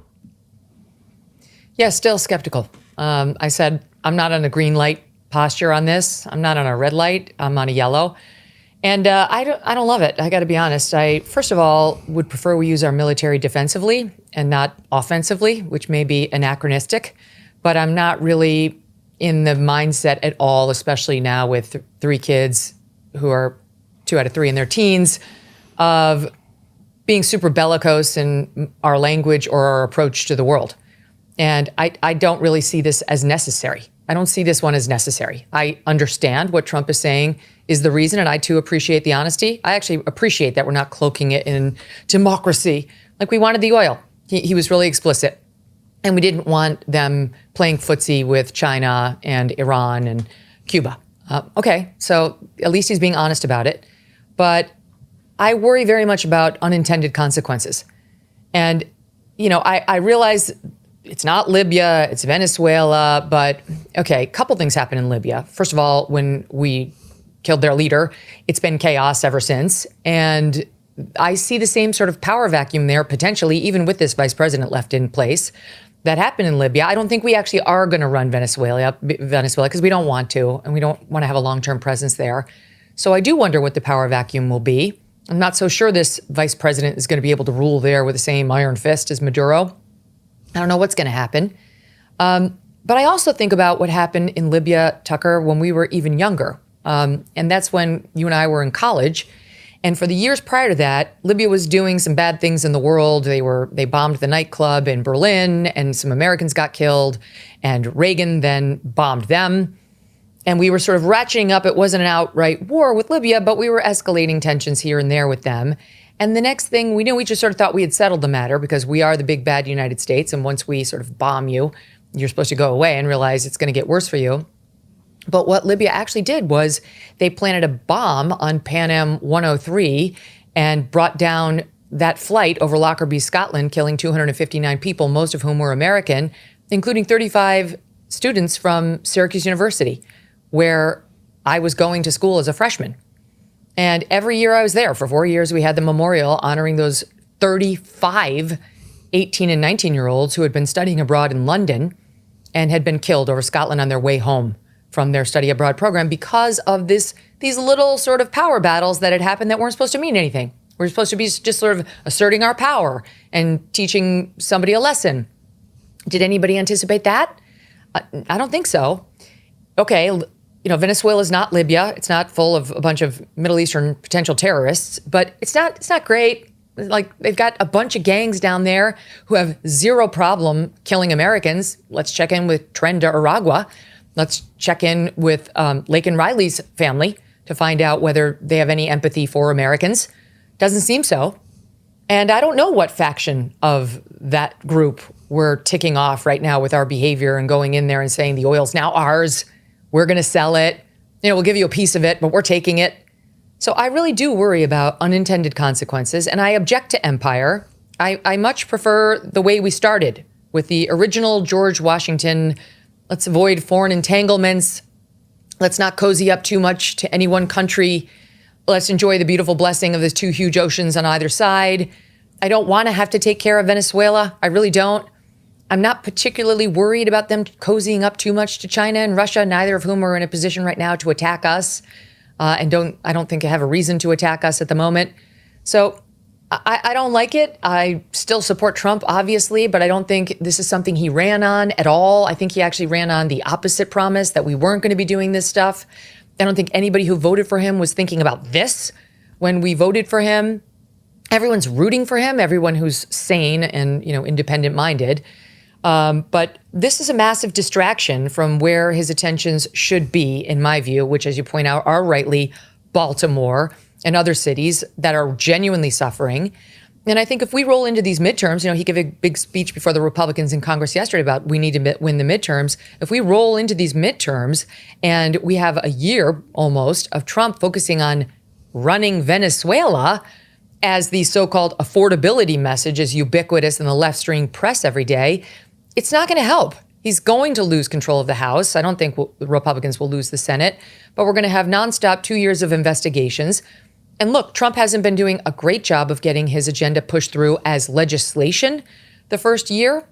Yeah, still skeptical. I said, I'm not on a green light posture on this. I'm not on a red light. I'm on a yellow. And I don't love it. I got to be honest. I, first of all, would prefer we use our military defensively and not offensively, which may be anachronistic. But I'm not really in the mindset at all, especially now with 3 kids who are 2 out of 3 in their teens, of being super bellicose in our language or our approach to the world. And I don't really see this as necessary. I don't see this one as necessary. I understand what Trump is saying is the reason, and I too appreciate the honesty. I actually appreciate that we're not cloaking it in democracy. Like, we wanted the oil. He was really explicit. And we didn't want them playing footsie with China and Iran and Cuba. Okay, so at least he's being honest about it. But I worry very much about unintended consequences. And, you know, I realize it's not Libya, it's Venezuela, but okay, a couple things happened in Libya. First of all, when we killed their leader, it's been chaos ever since. And I see the same sort of power vacuum there, potentially, even with this vice president left in place, that happened in Libya. I don't think we actually are going to run Venezuela because we don't want to, and we don't want to have a long-term presence there. So I do wonder what the power vacuum will be. I'm not so sure this vice president is going to be able to rule there with the same iron fist as Maduro. I don't know what's going to happen. But I also think about what happened in Libya, Tucker, when we were even younger. And that's when you and I were in college. And for the years prior to that, Libya was doing some bad things in the world. They bombed the nightclub in Berlin, and some Americans got killed. And Reagan then bombed them. And we were sort of ratcheting up. It wasn't an outright war with Libya, but we were escalating tensions here and there with them. And the next thing we knew, we just sort of thought we had settled the matter because we are the big bad United States. And once we sort of bomb you, you're supposed to go away and realize it's going to get worse for you. But what Libya actually did was they planted a bomb on Pan Am 103 and brought down that flight over Lockerbie, Scotland, killing 259 people, most of whom were American, including 35 students from Syracuse University, where I was going to school as a freshman. And every year I was there, for 4 years, we had the memorial honoring those 35 18 and 19-year-olds who had been studying abroad in London and had been killed over Scotland on their way home from their study abroad program because of these little sort of power battles that had happened that weren't supposed to mean anything. We're supposed to be just sort of asserting our power and teaching somebody a lesson. Did anybody anticipate that? I don't think so. Okay, Venezuela is not Libya. It's not full of a bunch of Middle Eastern potential terrorists, but it's not great. Like, they've got a bunch of gangs down there who have zero problem killing Americans. Let's check in with Tren de Aragua. Let's check in with Laken Riley's family to find out whether they have any empathy for Americans. Doesn't seem so. And I don't know what faction of that group we're ticking off right now with our behavior and going in there and saying the oil's now ours. We're going to sell it. We'll give you a piece of it, but we're taking it. So I really do worry about unintended consequences, and I object to empire. I much prefer the way we started with the original George Washington. Let's avoid foreign entanglements. Let's not cozy up too much to any one country. let's enjoy the beautiful blessing of the two huge oceans on either side. I don't want to have to take care of Venezuela. I really don't. I'm not particularly worried about them cozying up too much to China and Russia, neither of whom are in a position right now to attack us, I don't think they have a reason to attack us at the moment. So I don't like it. I still support Trump, obviously, but I don't think this is something he ran on at all. I think he actually ran on the opposite promise, that we weren't going to be doing this stuff. I don't think anybody who voted for him was thinking about this when we voted for him. Everyone's rooting for him, everyone who's sane and, independent-minded. But this is a massive distraction from where his attentions should be, in my view, which, as you point out, are rightly Baltimore and other cities that are genuinely suffering. And I think if we roll into these midterms, he gave a big speech before the Republicans in Congress yesterday about we need to win the midterms. If we roll into these midterms and we have a year almost of Trump focusing on running Venezuela as the so-called affordability message is ubiquitous in the left-string press every day, it's not going to help. He's going to lose control of the House. I don't think the Republicans will lose the Senate, but we're going to have nonstop 2 years of investigations. And look, Trump hasn't been doing a great job of getting his agenda pushed through as legislation the first year,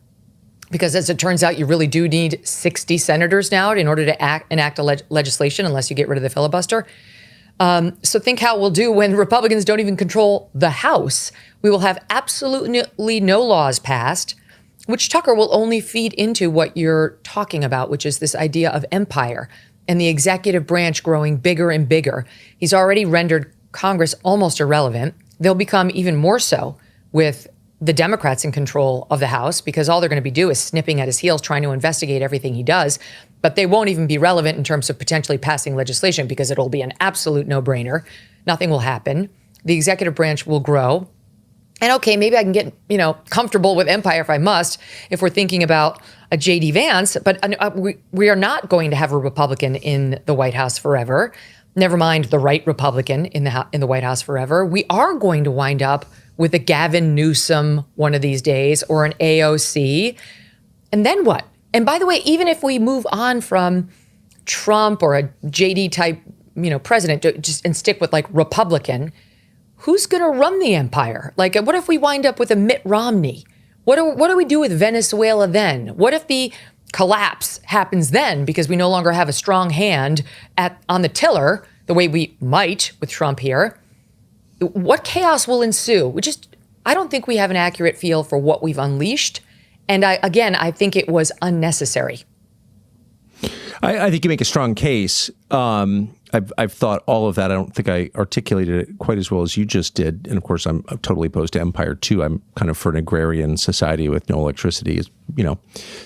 because as it turns out, you really do need 60 senators now in order to enact legislation, unless you get rid of the filibuster. So think how we'll do when Republicans don't even control the House. We will have absolutely no laws passed, which, Tucker, will only feed into what you're talking about, which is this idea of empire and the executive branch growing bigger and bigger. He's already rendered Congress almost irrelevant. They'll become even more so with the Democrats in control of the House, because all they're going to be doing is snipping at his heels, trying to investigate everything he does. But they won't even be relevant in terms of potentially passing legislation, because it'll be an absolute no-brainer. Nothing will happen. The executive branch will grow. And okay, maybe I can get, comfortable with empire if I must, if we're thinking about a J.D. Vance, but we are not going to have a Republican in the White House forever. Never mind the right Republican in the White House forever. We are going to wind up with a Gavin Newsom one of these days, or an AOC. And then what? And by the way, even if we move on from Trump or a JD type, president, and stick with like Republican, who's going to run the empire? Like, what if we wind up with a Mitt Romney? What do we do with Venezuela then? What if the collapse happens then, because we no longer have a strong hand on the tiller the way we might with Trump here? What chaos will ensue? I don't think we have an accurate feel for what we've unleashed. And I think it was unnecessary. I think you make a strong case. I've thought all of that. I don't think I articulated it quite as well as you just did. And of course, I'm totally opposed to empire too. I'm kind of for an agrarian society with no electricity.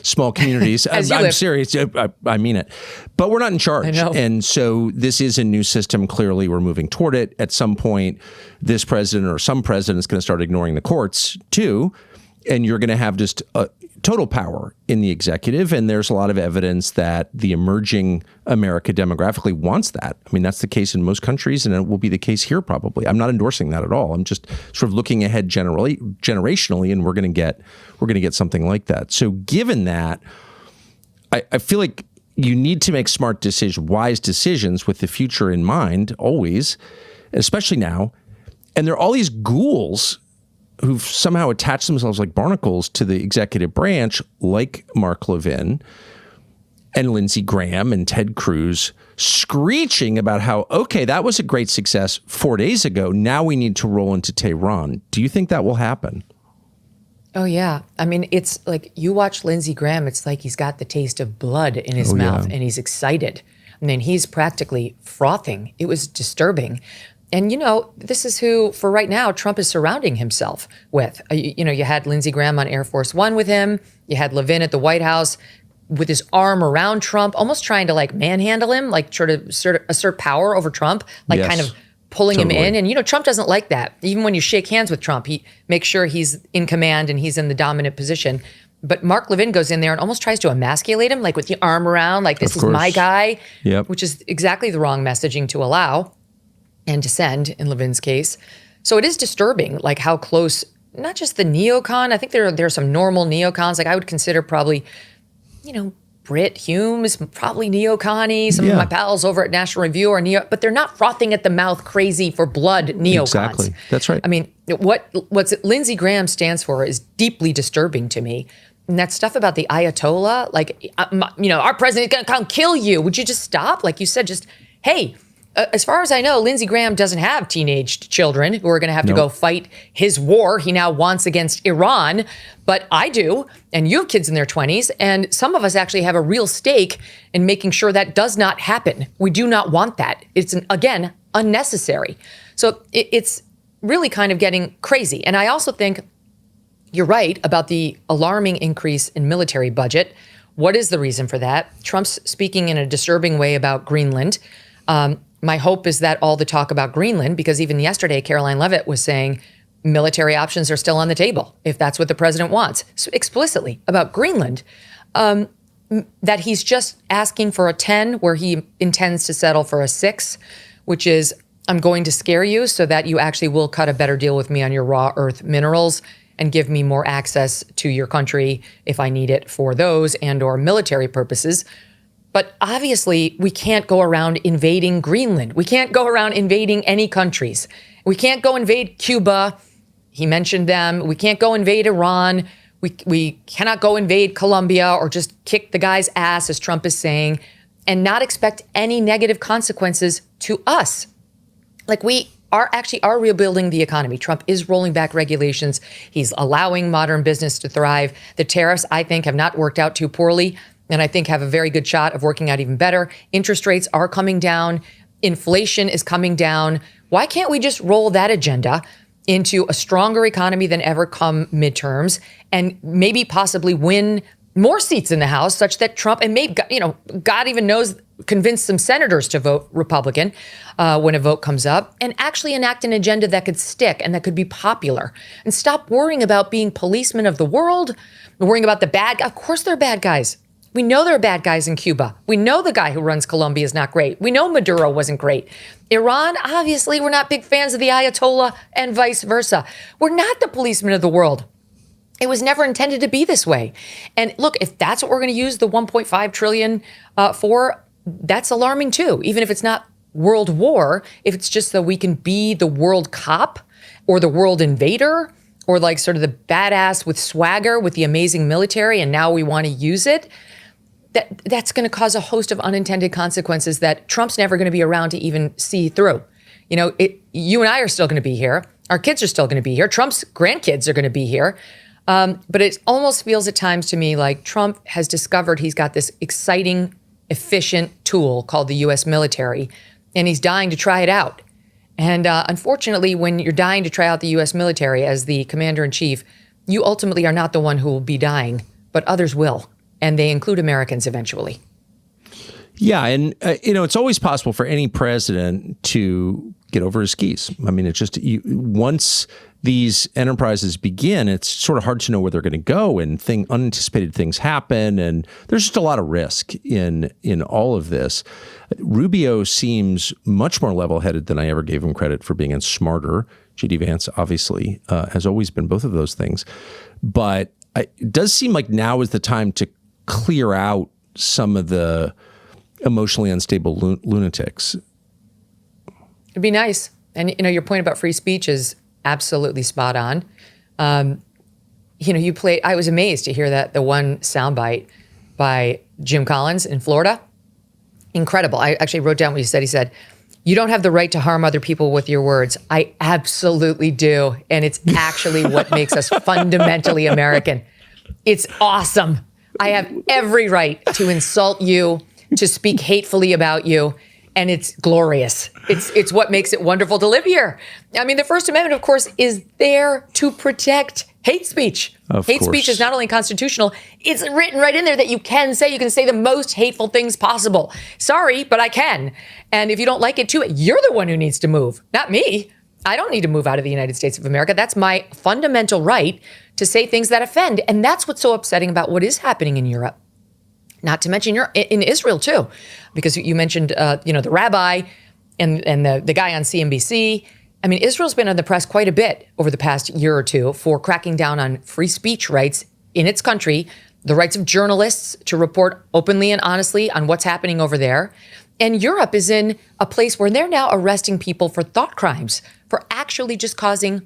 Small communities. I'm serious. I mean it. But we're not in charge. I know. And so this is a new system. Clearly, we're moving toward it. At some point, this president or some president is going to start ignoring the courts too. And you're going to have just total power in the executive. And there's a lot of evidence that the emerging America demographically wants that. I mean, that's the case in most countries, and it will be the case here probably. I'm not endorsing that at all. I'm just sort of looking ahead generationally, and we're going to get something like that. So given that, I feel like you need to make smart decisions, wise decisions with the future in mind always, especially now. And there are all these ghouls who've somehow attached themselves like barnacles to the executive branch, like Mark Levin and Lindsey Graham and Ted Cruz, screeching about how, okay, that was a great success 4 days ago. Now we need to roll into Tehran. Do you think that will happen? Oh, yeah. I mean, it's like you watch Lindsey Graham, it's like he's got the taste of blood in his mouth and he's excited. I mean, he's practically frothing. It was disturbing. And, this is who, for right now, Trump is surrounding himself with. You had Lindsey Graham on Air Force One with him. You had Levin at the White House with his arm around Trump, almost trying to manhandle him, sort of assert power over Trump, kind of pulling him in. And, Trump doesn't like that. Even when you shake hands with Trump, he makes sure he's in command and he's in the dominant position. But Mark Levin goes in there and almost tries to emasculate him, with the arm around, this is my guy, which is exactly the wrong messaging to allow and to send in Levin's case. So it is disturbing, how close, not just the neocon, I think there are some normal neocons, I would consider probably, Brit Hume's, probably neocon-y. Some of my pals over at National Review are but they're not frothing at the mouth crazy for blood neocons. Exactly. That's right. I mean, what's Lindsey Graham stands for is deeply disturbing to me. And that stuff about the Ayatollah, like, our president's going to come kill you. Would you just stop? Like you said, just, hey, as far as I know, Lindsey Graham doesn't have teenaged children who are going to have to go fight his war he now wants against Iran. But I do, and you have kids in their 20s, and some of us actually have a real stake in making sure that does not happen. We do not want that. It's, again, unnecessary. So it's really kind of getting crazy. And I also think you're right about the alarming increase in military budget. What is the reason for that? Trump's speaking in a disturbing way about Greenland. My hope is that all the talk about Greenland, because even yesterday, Caroline Leavitt was saying military options are still on the table, if that's what the president wants, so explicitly about Greenland, that he's just asking for a 10 where he intends to settle for a 6, which is, I'm going to scare you so that you actually will cut a better deal with me on your raw earth minerals and give me more access to your country if I need it for those and or military purposes. But obviously, we can't go around invading Greenland. We can't go around invading any countries. We can't go invade Cuba. He mentioned them. We can't go invade Iran. We cannot go invade Colombia or just kick the guy's ass, as Trump is saying, and not expect any negative consequences to us. Like, we are rebuilding the economy. Trump is rolling back regulations. He's allowing modern business to thrive. The tariffs, I think, have not worked out too poorly, and I think have a very good shot of working out even better. Interest rates are coming down. Inflation is coming down. Why can't we just roll that agenda into a stronger economy than ever come midterms and maybe possibly win more seats in the House such that Trump, and maybe, God even knows, convince some senators to vote Republican when a vote comes up, and actually enact an agenda that could stick and that could be popular, and stop worrying about being policemen of the world, worrying about the bad guys. Of course they're bad guys. We know there are bad guys in Cuba. We know the guy who runs Colombia is not great. We know Maduro wasn't great. Iran, obviously, we're not big fans of the Ayatollah, and vice versa. We're not the policemen of the world. It was never intended to be this way. And look, if that's what we're going to use the $1.5 trillion for, that's alarming too. Even if it's not world war, if it's just that we can be the world cop or the world invader, or like sort of the badass with swagger with the amazing military, and now we want to use it, that's going to cause a host of unintended consequences that Trump's never going to be around to even see through. You and I are still going to be here. Our kids are still going to be here. Trump's grandkids are going to be here. But it almost feels at times to me like Trump has discovered he's got this exciting, efficient tool called the U.S. military, and he's dying to try it out. And unfortunately, when you're dying to try out the U.S. military as the commander-in-chief, you ultimately are not the one who will be dying, but others will. And they include Americans eventually. Yeah, and it's always possible for any president to get over his skis. I mean, it's just once these enterprises begin, it's sort of hard to know where they're going to go, and unanticipated things happen, and there's just a lot of risk in all of this. Rubio seems much more level-headed than I ever gave him credit for being, and smarter. J.D. Vance obviously has always been both of those things, but it does seem like now is the time to clear out some of the emotionally unstable lunatics. It'd be nice. And, your point about free speech is absolutely spot on. I was amazed to hear that the one soundbite by Jim Collins in Florida. Incredible. I actually wrote down what he said. He said, "You don't have the right to harm other people with your words." I absolutely do. And it's actually what makes us fundamentally American. It's awesome. I have every right to insult you, to speak hatefully about you, and it's glorious. It's what makes it wonderful to live here. I mean, the First Amendment, of course, is there to protect hate speech. Hate speech is not only constitutional, it's written right in there that you can say the most hateful things possible. Sorry, but I can. And if you don't like it too, you're the one who needs to move, not me. I don't need to move out of the United States of America. That's my fundamental right to say things that offend. And that's what's so upsetting about what is happening in Europe. Not to mention in Israel, too, because you mentioned, the rabbi and the guy on CNBC. I mean, Israel's been on the press quite a bit over the past year or two for cracking down on free speech rights in its country the rights of journalists to report openly and honestly on what's happening over there. And Europe is in a place where they're now arresting people for thought crimes, for actually just causing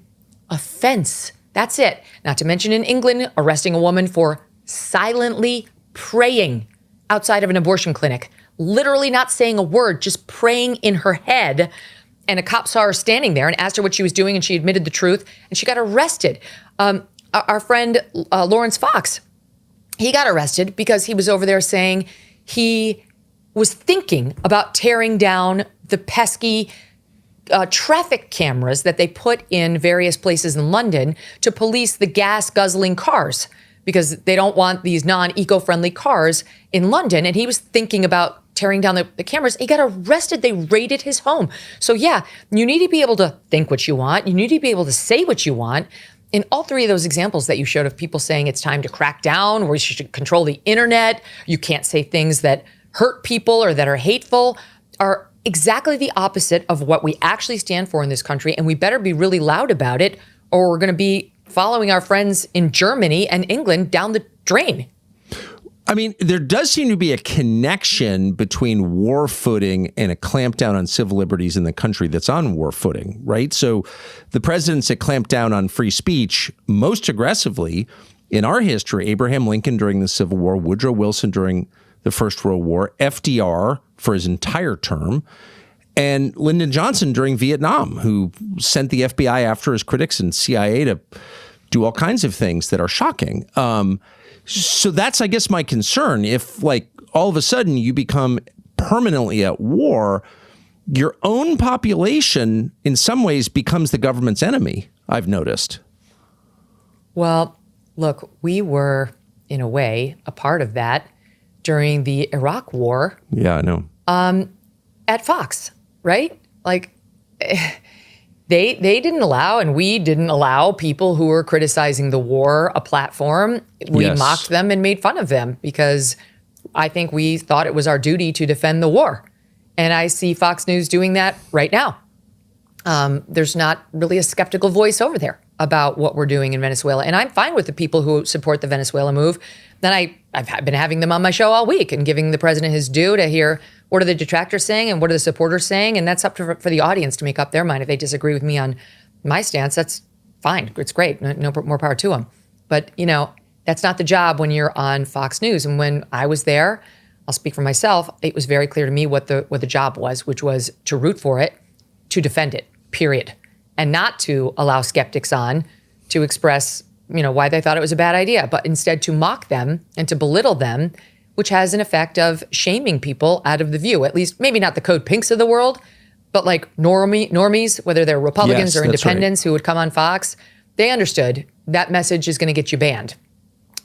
offense. That's it. Not to mention in England, arresting a woman for silently praying outside of an abortion clinic, literally not saying a word, just praying in her head. And a cop saw her standing there and asked her what she was doing, and she admitted the truth, and she got arrested. Our friend Lawrence Fox, he got arrested because he was over there saying he was thinking about tearing down the pesky traffic cameras that they put in various places in London to police the gas-guzzling cars, because they don't want these non-eco-friendly cars in London. And he was thinking about tearing down the cameras. He got arrested. They raided his home. So yeah, you need to be able to think what you want. You need to be able to say what you want. In all three of those examples that you showed of people saying it's time to crack down, or you should control the internet, you can't say things that hurt people or that are hateful, are exactly the opposite of what we actually stand for in this country. And we better be really loud about it, or we're going to be following our friends in Germany and England down the drain. I mean, there does seem to be a connection between war footing and a clampdown on civil liberties in the country that's on war footing, right? So the presidents that clamped down on free speech most aggressively in our history, Abraham Lincoln during the Civil War, Woodrow Wilson during the First World War, FDR for his entire term, and Lyndon Johnson during Vietnam, who sent the FBI after his critics and CIA to do all kinds of things that are shocking. So that's, I guess, my concern. If, like, all of a sudden you become permanently at war, your own population in some ways becomes the government's enemy, I've noticed. Well, look, we were, in a way, a part of that during the Iraq War. Yeah, I know. At Fox, right? Like, they didn't allow, and we didn't allow people who were criticizing the war a platform. We Yes. mocked them and made fun of them because I think we thought it was our duty to defend the war. And I see Fox News doing that right now. There's not really a skeptical voice over there about what we're doing in Venezuela. And I'm fine with the people who support the Venezuela move. Then I've been having them on my show all week and giving the president his due to hear what are the detractors saying and what are the supporters saying. And that's up for the audience to make up their mind. If they disagree with me on my stance, that's fine. It's great. No more power to them. But, you know, that's not the job when you're on Fox News. And when I was there, I'll speak for myself, it was very clear to me what the job was, which was to root for it, to defend it, period. And not to allow skeptics on to express, you know, why they thought it was a bad idea, but instead to mock them and to belittle them, which has an effect of shaming people out of the view. At least maybe not the Code Pinks of the world, but like normies, whether they're Republicans Yes, or that's independents who would come on Fox, they understood that message is going to get you banned.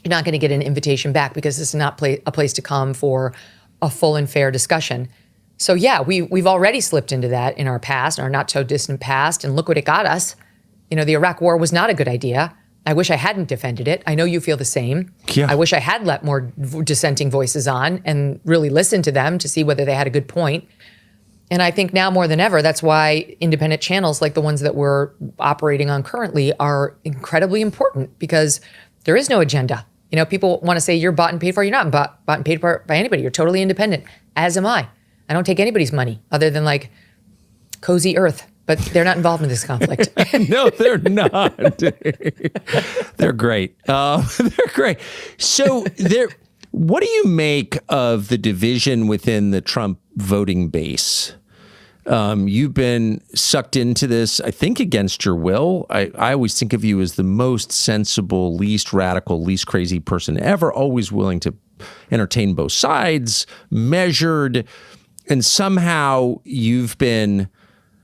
You're not going to get an invitation back because this is not a place to come for a full and fair discussion. So yeah, we've already slipped into that in our past, our not so distant past, and look what it got us. You know, the Iraq War was not a good idea. I wish I hadn't defended it. I know you feel the same. Yeah. I wish I had let more dissenting voices on and really listened to them to see whether they had a good point. And I think now more than ever, that's why independent channels like the ones that we're operating on currently are incredibly important, because there is no agenda. You know, people want to say you're bought and paid for. You're not bought and paid for by anybody. You're totally independent, as am I. I don't take anybody's money other than like Cozy Earth, but they're not involved in this conflict. No, they're not. They're great. They're great. So what do you make of the division within the Trump voting base? You've been sucked into this, I think, against your will. I always think of you as the most sensible, least radical, least crazy person ever, always willing to entertain both sides, measured. And somehow you've been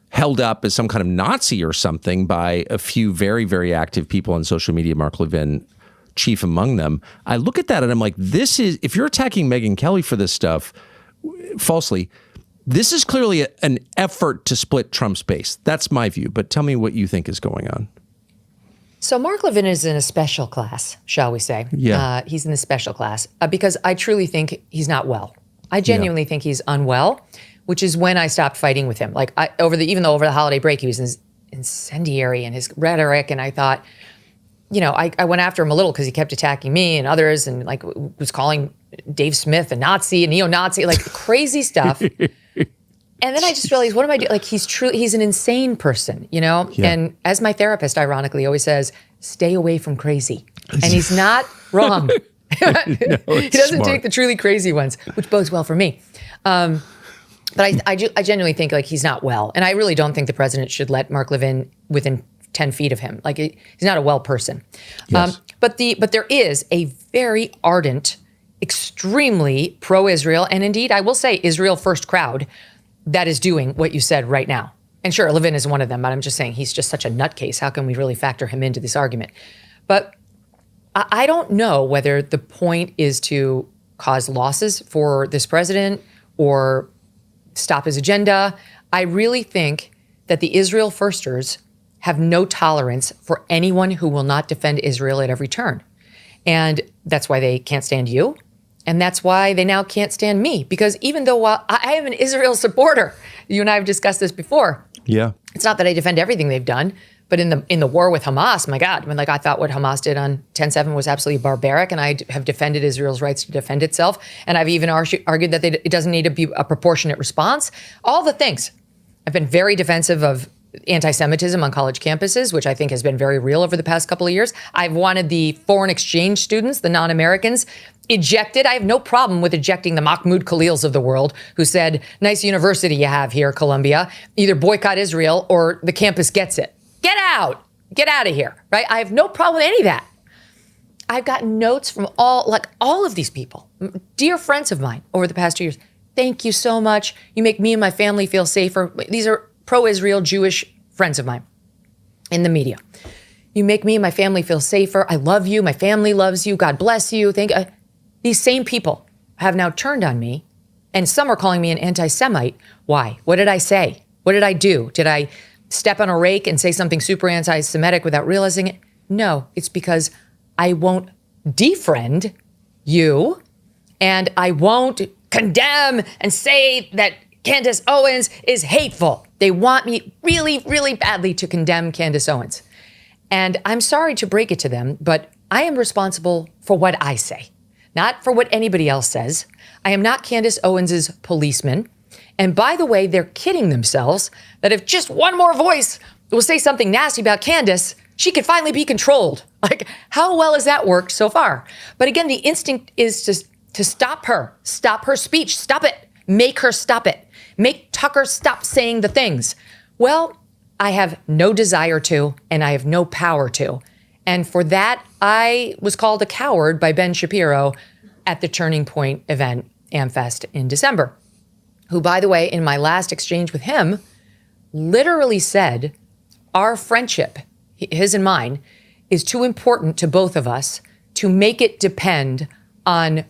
held up as some kind of Nazi or something by a few very, very active people on social media, Mark Levin, chief among them. I look at that and I'm like, this is, if you're attacking Megyn Kelly for this stuff falsely, this is clearly an effort to split Trump's base. That's my view. But tell me what you think is going on. So Mark Levin is in a special class, shall we say. Yeah. He's in the special class because I truly think he's not well. I genuinely think he's unwell, which is when I stopped fighting with him. Like even though over the holiday break he was incendiary in his rhetoric, and I thought, I went after him a little because he kept attacking me and others, and like was calling Dave Smith a Nazi, a neo-Nazi, like crazy stuff. And then I just realized, what am I doing? Like, he's an insane person, Yeah. And as my therapist, ironically, always says, stay away from crazy. And he's not wrong. He doesn't take the truly crazy ones, which bodes well for me. But I genuinely think like he's not well. And I really don't think the president should let Mark Levin within 10 feet of him. Like, he's not a well person. Yes. But there is a very ardent, extremely pro-Israel, and indeed, I will say, Israel first crowd that is doing what you said right now. And sure, Levin is one of them, but I'm just saying he's just such a nutcase. How can we really factor him into this argument? But I don't know whether the point is to cause losses for this president or stop his agenda. I really think that the Israel firsters have no tolerance for anyone who will not defend Israel at every turn. And that's why they can't stand you. And that's why they now can't stand me, because even though while I am an Israel supporter, you and I have discussed this before. Yeah. It's not that I defend everything they've done, but in the war with Hamas, my God, I thought what Hamas did on 10/7 was absolutely barbaric, and I have defended Israel's rights to defend itself. And I've even argued that it doesn't need to be a proportionate response. All the things. I've been very defensive of anti-Semitism on college campuses, which I think has been very real over the past couple of years. I've wanted the foreign exchange students, the non-Americans, ejected. I have no problem with ejecting the Mahmoud Khalils of the world, who said, nice university you have here, Columbia. Either boycott Israel or the campus gets it. Get out of here, right? I have no problem with any of that. I've gotten notes from all of these people, dear friends of mine over the past 2 years. Thank you so much. You make me and my family feel safer. These are pro-Israel Jewish friends of mine in the media. You make me and my family feel safer. I love you. My family loves you. God bless you. These same people have now turned on me, and some are calling me an anti-Semite. Why? What did I say? What did I do? Did I step on a rake and say something super anti-Semitic without realizing it? No, it's because I won't defriend you, and I won't condemn and say that Candace Owens is hateful. They want me really, really badly to condemn Candace Owens. And I'm sorry to break it to them, but I am responsible for what I say, not for what anybody else says. I am not Candace Owens's policeman. And by the way, they're kidding themselves that if just one more voice will say something nasty about Candace, she could finally be controlled. Like, how well has that worked so far? But again, the instinct is to stop her speech, stop it, make her stop it. Make Tucker stop saying the things. Well, I have no desire to, and I have no power to. And for that, I was called a coward by Ben Shapiro at the Turning Point event, AmFest, in December, who, by the way, in my last exchange with him, literally said, our friendship, his and mine, is too important to both of us to make it depend on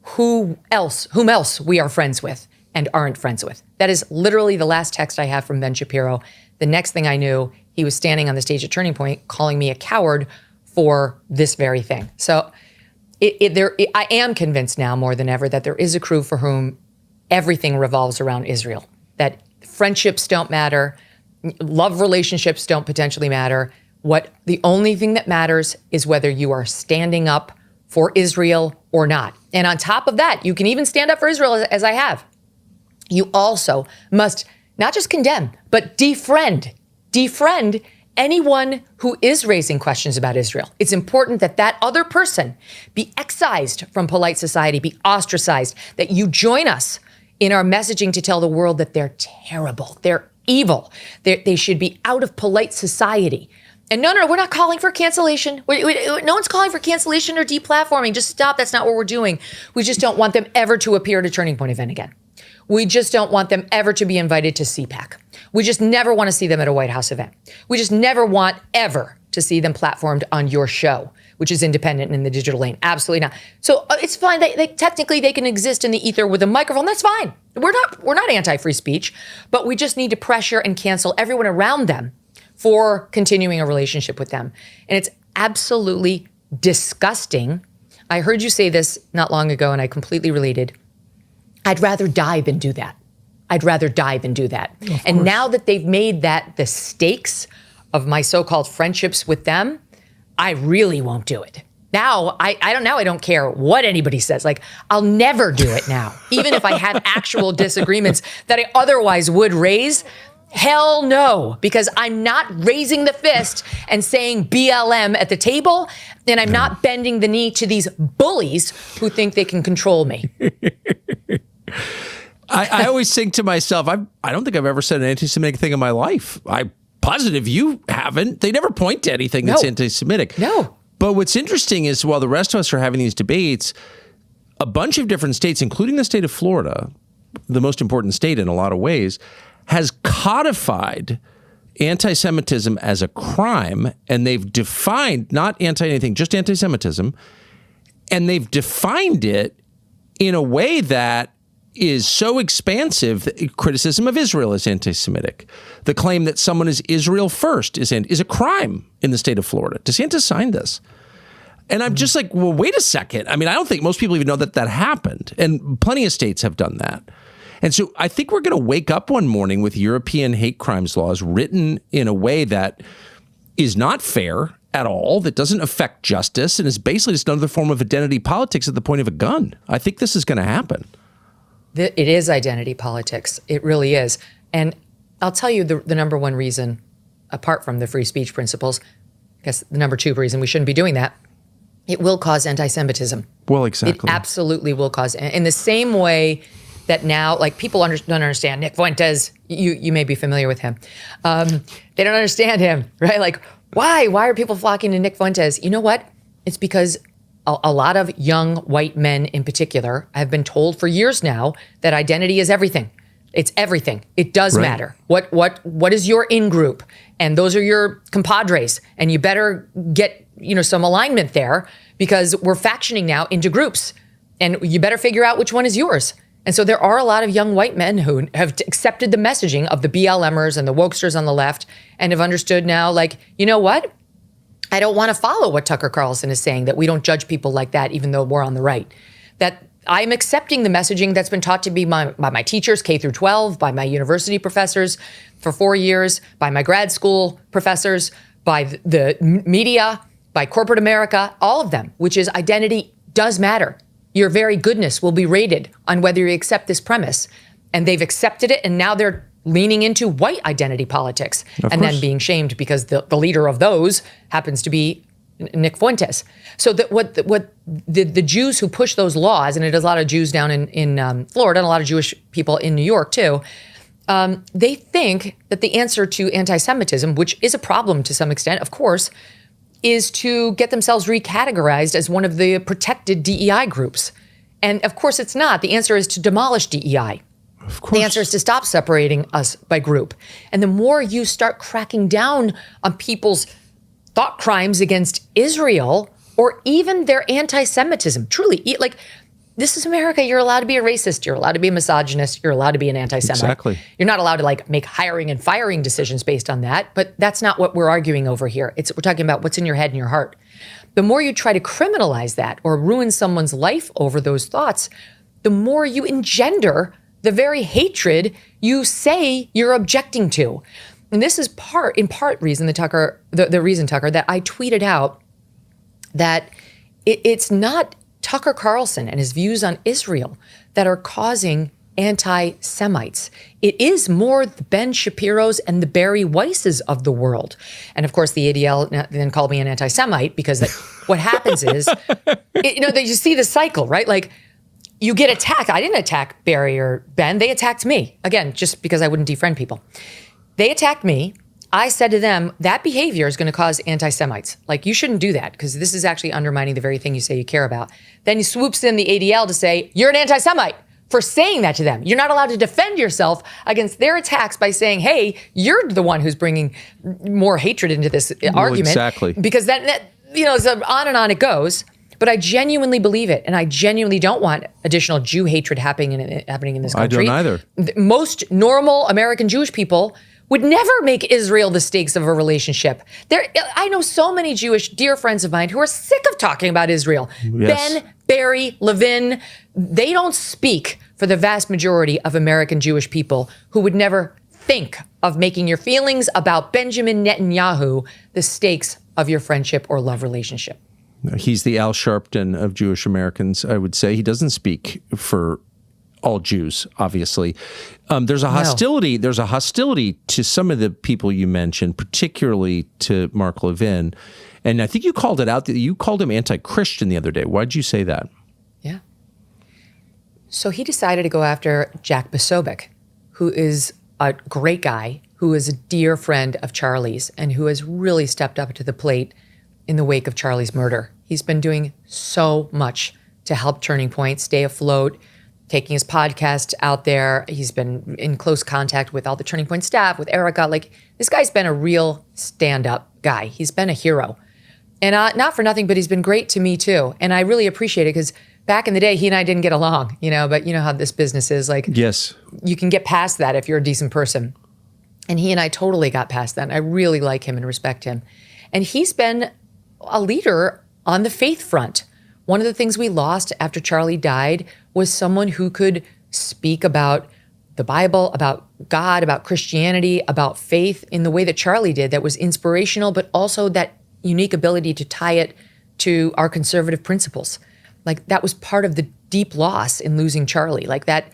whom else we are friends with and aren't friends with. That is literally the last text I have from Ben Shapiro. The next thing I knew, he was standing on the stage at Turning Point calling me a coward for this very thing. So I am convinced now more than ever that there is a crew for whom everything revolves around Israel, that friendships don't matter, love relationships don't potentially matter. The only thing that matters is whether you are standing up for Israel or not. And on top of that, you can even stand up for Israel as I have. You also must not just condemn, but defriend anyone who is raising questions about Israel. It's important that that other person be excised from polite society, be ostracized, that you join us in our messaging to tell the world that they're terrible, they're evil, they should be out of polite society. And no, we're not calling for cancellation. No one's calling for cancellation or deplatforming. Just stop. That's not what we're doing. We just don't want them ever to appear at a Turning Point event again. We just don't want them ever to be invited to CPAC. We just never want to see them at a White House event. We just never want ever to see them platformed on your show, which is independent and in the digital lane. Absolutely not. So it's fine. Technically, they can exist in the ether with a microphone. That's fine. We're not anti-free speech, but we just need to pressure and cancel everyone around them for continuing a relationship with them. And it's absolutely disgusting. I heard you say this not long ago, and I completely related. I'd rather die than do that. And now that they've made that the stakes of my so-called friendships with them, I really won't do it. Now, I don't care what anybody says. Like, I'll never do it now. Even if I have actual disagreements that I otherwise would raise, hell no, because I'm not raising the fist and saying BLM at the table, and I'm not bending the knee to these bullies who think they can control me. I always think to myself, I don't think I've ever said an anti-Semitic thing in my life. I'm positive you haven't. They never point to anything that's anti-Semitic. No. But what's interesting is while the rest of us are having these debates, a bunch of different states, including the state of Florida, the most important state in a lot of ways, has codified anti-Semitism as a crime, and they've defined, not anti-anything, just anti-Semitism, and they've defined it in a way that is so expansive that criticism of Israel is anti-Semitic. The claim that someone is Israel first is a crime in the state of Florida. DeSantis signed this. And I'm just like, well, wait a second. I mean, I don't think most people even know that happened. And plenty of states have done that. And so I think we're going to wake up one morning with European hate crimes laws written in a way that is not fair at all, that doesn't affect justice, and is basically just another form of identity politics at the point of a gun. I think this is going to happen. It is identity politics. It really is. And I'll tell you the number one reason, apart from the free speech principles, I guess the number two reason we shouldn't be doing that, it will cause anti-Semitism. Well, exactly. It absolutely will cause, in the same way that now, like, people don't understand Nick Fuentes. You may be familiar with him. They don't understand him, right? Like, why? Why are people flocking to Nick Fuentes? You know what? It's because a lot of young white men in particular have been told for years now that identity is everything. It's everything. It does matter. What is your in-group? And those are your compadres. And you better get, some alignment there, because we're factioning now into groups. And you better figure out which one is yours. And so there are a lot of young white men who have accepted the messaging of the BLMers and the wokesters on the left and have understood now, like, you know what? I don't want to follow what Tucker Carlson is saying, that we don't judge people like that, even though we're on the right. That I'm accepting the messaging that's been taught to me by my teachers, K through 12, by my university professors for 4 years, by my grad school professors, by the media, by corporate America, all of them, which is identity does matter. Your very goodness will be rated on whether you accept this premise. And they've accepted it, and now they're leaning into white identity politics then being shamed because the leader of those happens to be Nick Fuentes. So what the Jews who push those laws, and it is a lot of Jews down in Florida and a lot of Jewish people in New York too, they think that the answer to anti-Semitism, which is a problem to some extent, of course, is to get themselves recategorized as one of the protected DEI groups. And of course it's not. The answer is to demolish DEI. Of course. The answer is to stop separating us by group. And the more you start cracking down on people's thought crimes against Israel, or even their anti-Semitism, truly, like, this is America. You're allowed to be a racist. You're allowed to be a misogynist. You're allowed to be an anti-Semite. Exactly. You're not allowed to, like, make hiring and firing decisions based on that. But that's not what we're arguing over here. We're talking about what's in your head and your heart. The more you try to criminalize that or ruin someone's life over those thoughts, the more you engender the very hatred you say you're objecting to. And this is in part reason the reason, Tucker, that I tweeted out that it's not Tucker Carlson and his views on Israel that are causing anti-Semites. It is more the Ben Shapiros and the Barry Weisses of the world. And of course, the ADL then called me an anti-Semite because what happens is, you see the cycle, right? Like, you get attacked. I didn't attack Barry or Ben. They attacked me. Again, just because I wouldn't defriend people. They attacked me. I said to them, that behavior is going to cause anti-Semites. Like, you shouldn't do that because this is actually undermining the very thing you say you care about. Then he swoops in the ADL to say, you're an anti-Semite for saying that to them. You're not allowed to defend yourself against their attacks by saying, hey, you're the one who's bringing more hatred into this argument. Exactly. Because so on and on it goes. But I genuinely believe it, and I genuinely don't want additional Jew hatred happening in this country. I don't either. Most normal American Jewish people would never make Israel the stakes of a relationship. I know so many Jewish dear friends of mine who are sick of talking about Israel. Yes. Ben, Barry, Levin, they don't speak for the vast majority of American Jewish people who would never think of making your feelings about Benjamin Netanyahu the stakes of your friendship or love relationship. He's the Al Sharpton of Jewish Americans, I would say. He doesn't speak for all Jews, obviously. There's a hostility. There's a hostility to some of the people you mentioned, particularly to Mark Levin. And I think you called it out. You called him anti-Christian the other day. Why'd you say that? Yeah. So he decided to go after Jack Posobiec, who is a great guy, who is a dear friend of Charlie's, and who has really stepped up to the plate in the wake of Charlie's murder. He's been doing so much to help Turning Point stay afloat, taking his podcast out there. He's been in close contact with all the Turning Point staff, with Erica. Like, this guy's been a real stand-up guy. He's been a hero. And not for nothing, but he's been great to me too. And I really appreciate it because back in the day, he and I didn't get along, but you know how this business is. Like, yes, you can get past that if you're a decent person. And he and I totally got past that. And I really like him and respect him. And he's been a leader on the faith front. One of the things we lost after Charlie died was someone who could speak about the Bible, about God, about Christianity, about faith in the way that Charlie did, that was inspirational, but also that unique ability to tie it to our conservative principles. Like, that was part of the deep loss in losing Charlie. Like, that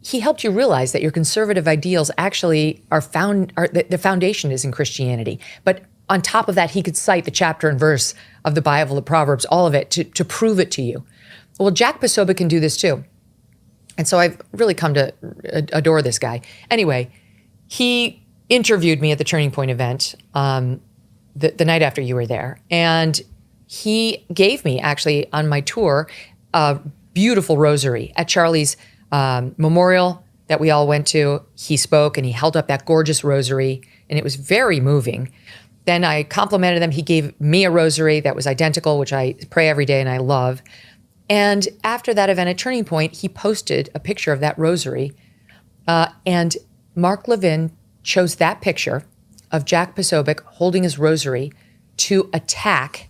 he helped you realize that your conservative ideals actually the foundation is in Christianity. But on top of that, he could cite the chapter and verse of the Bible, the Proverbs, all of it to prove it to you. Well, Jack Posobiec can do this too. And so I've really come to adore this guy. Anyway, he interviewed me at the Turning Point event the night after you were there. And he gave me, actually, on my tour, a beautiful rosary at Charlie's memorial that we all went to. He spoke and he held up that gorgeous rosary, and it was very moving. Then I complimented him. He gave me a rosary that was identical, which I pray every day and I love. And after that event at Turning Point, he posted a picture of that rosary. And Mark Levin chose that picture of Jack Posobiec holding his rosary to attack,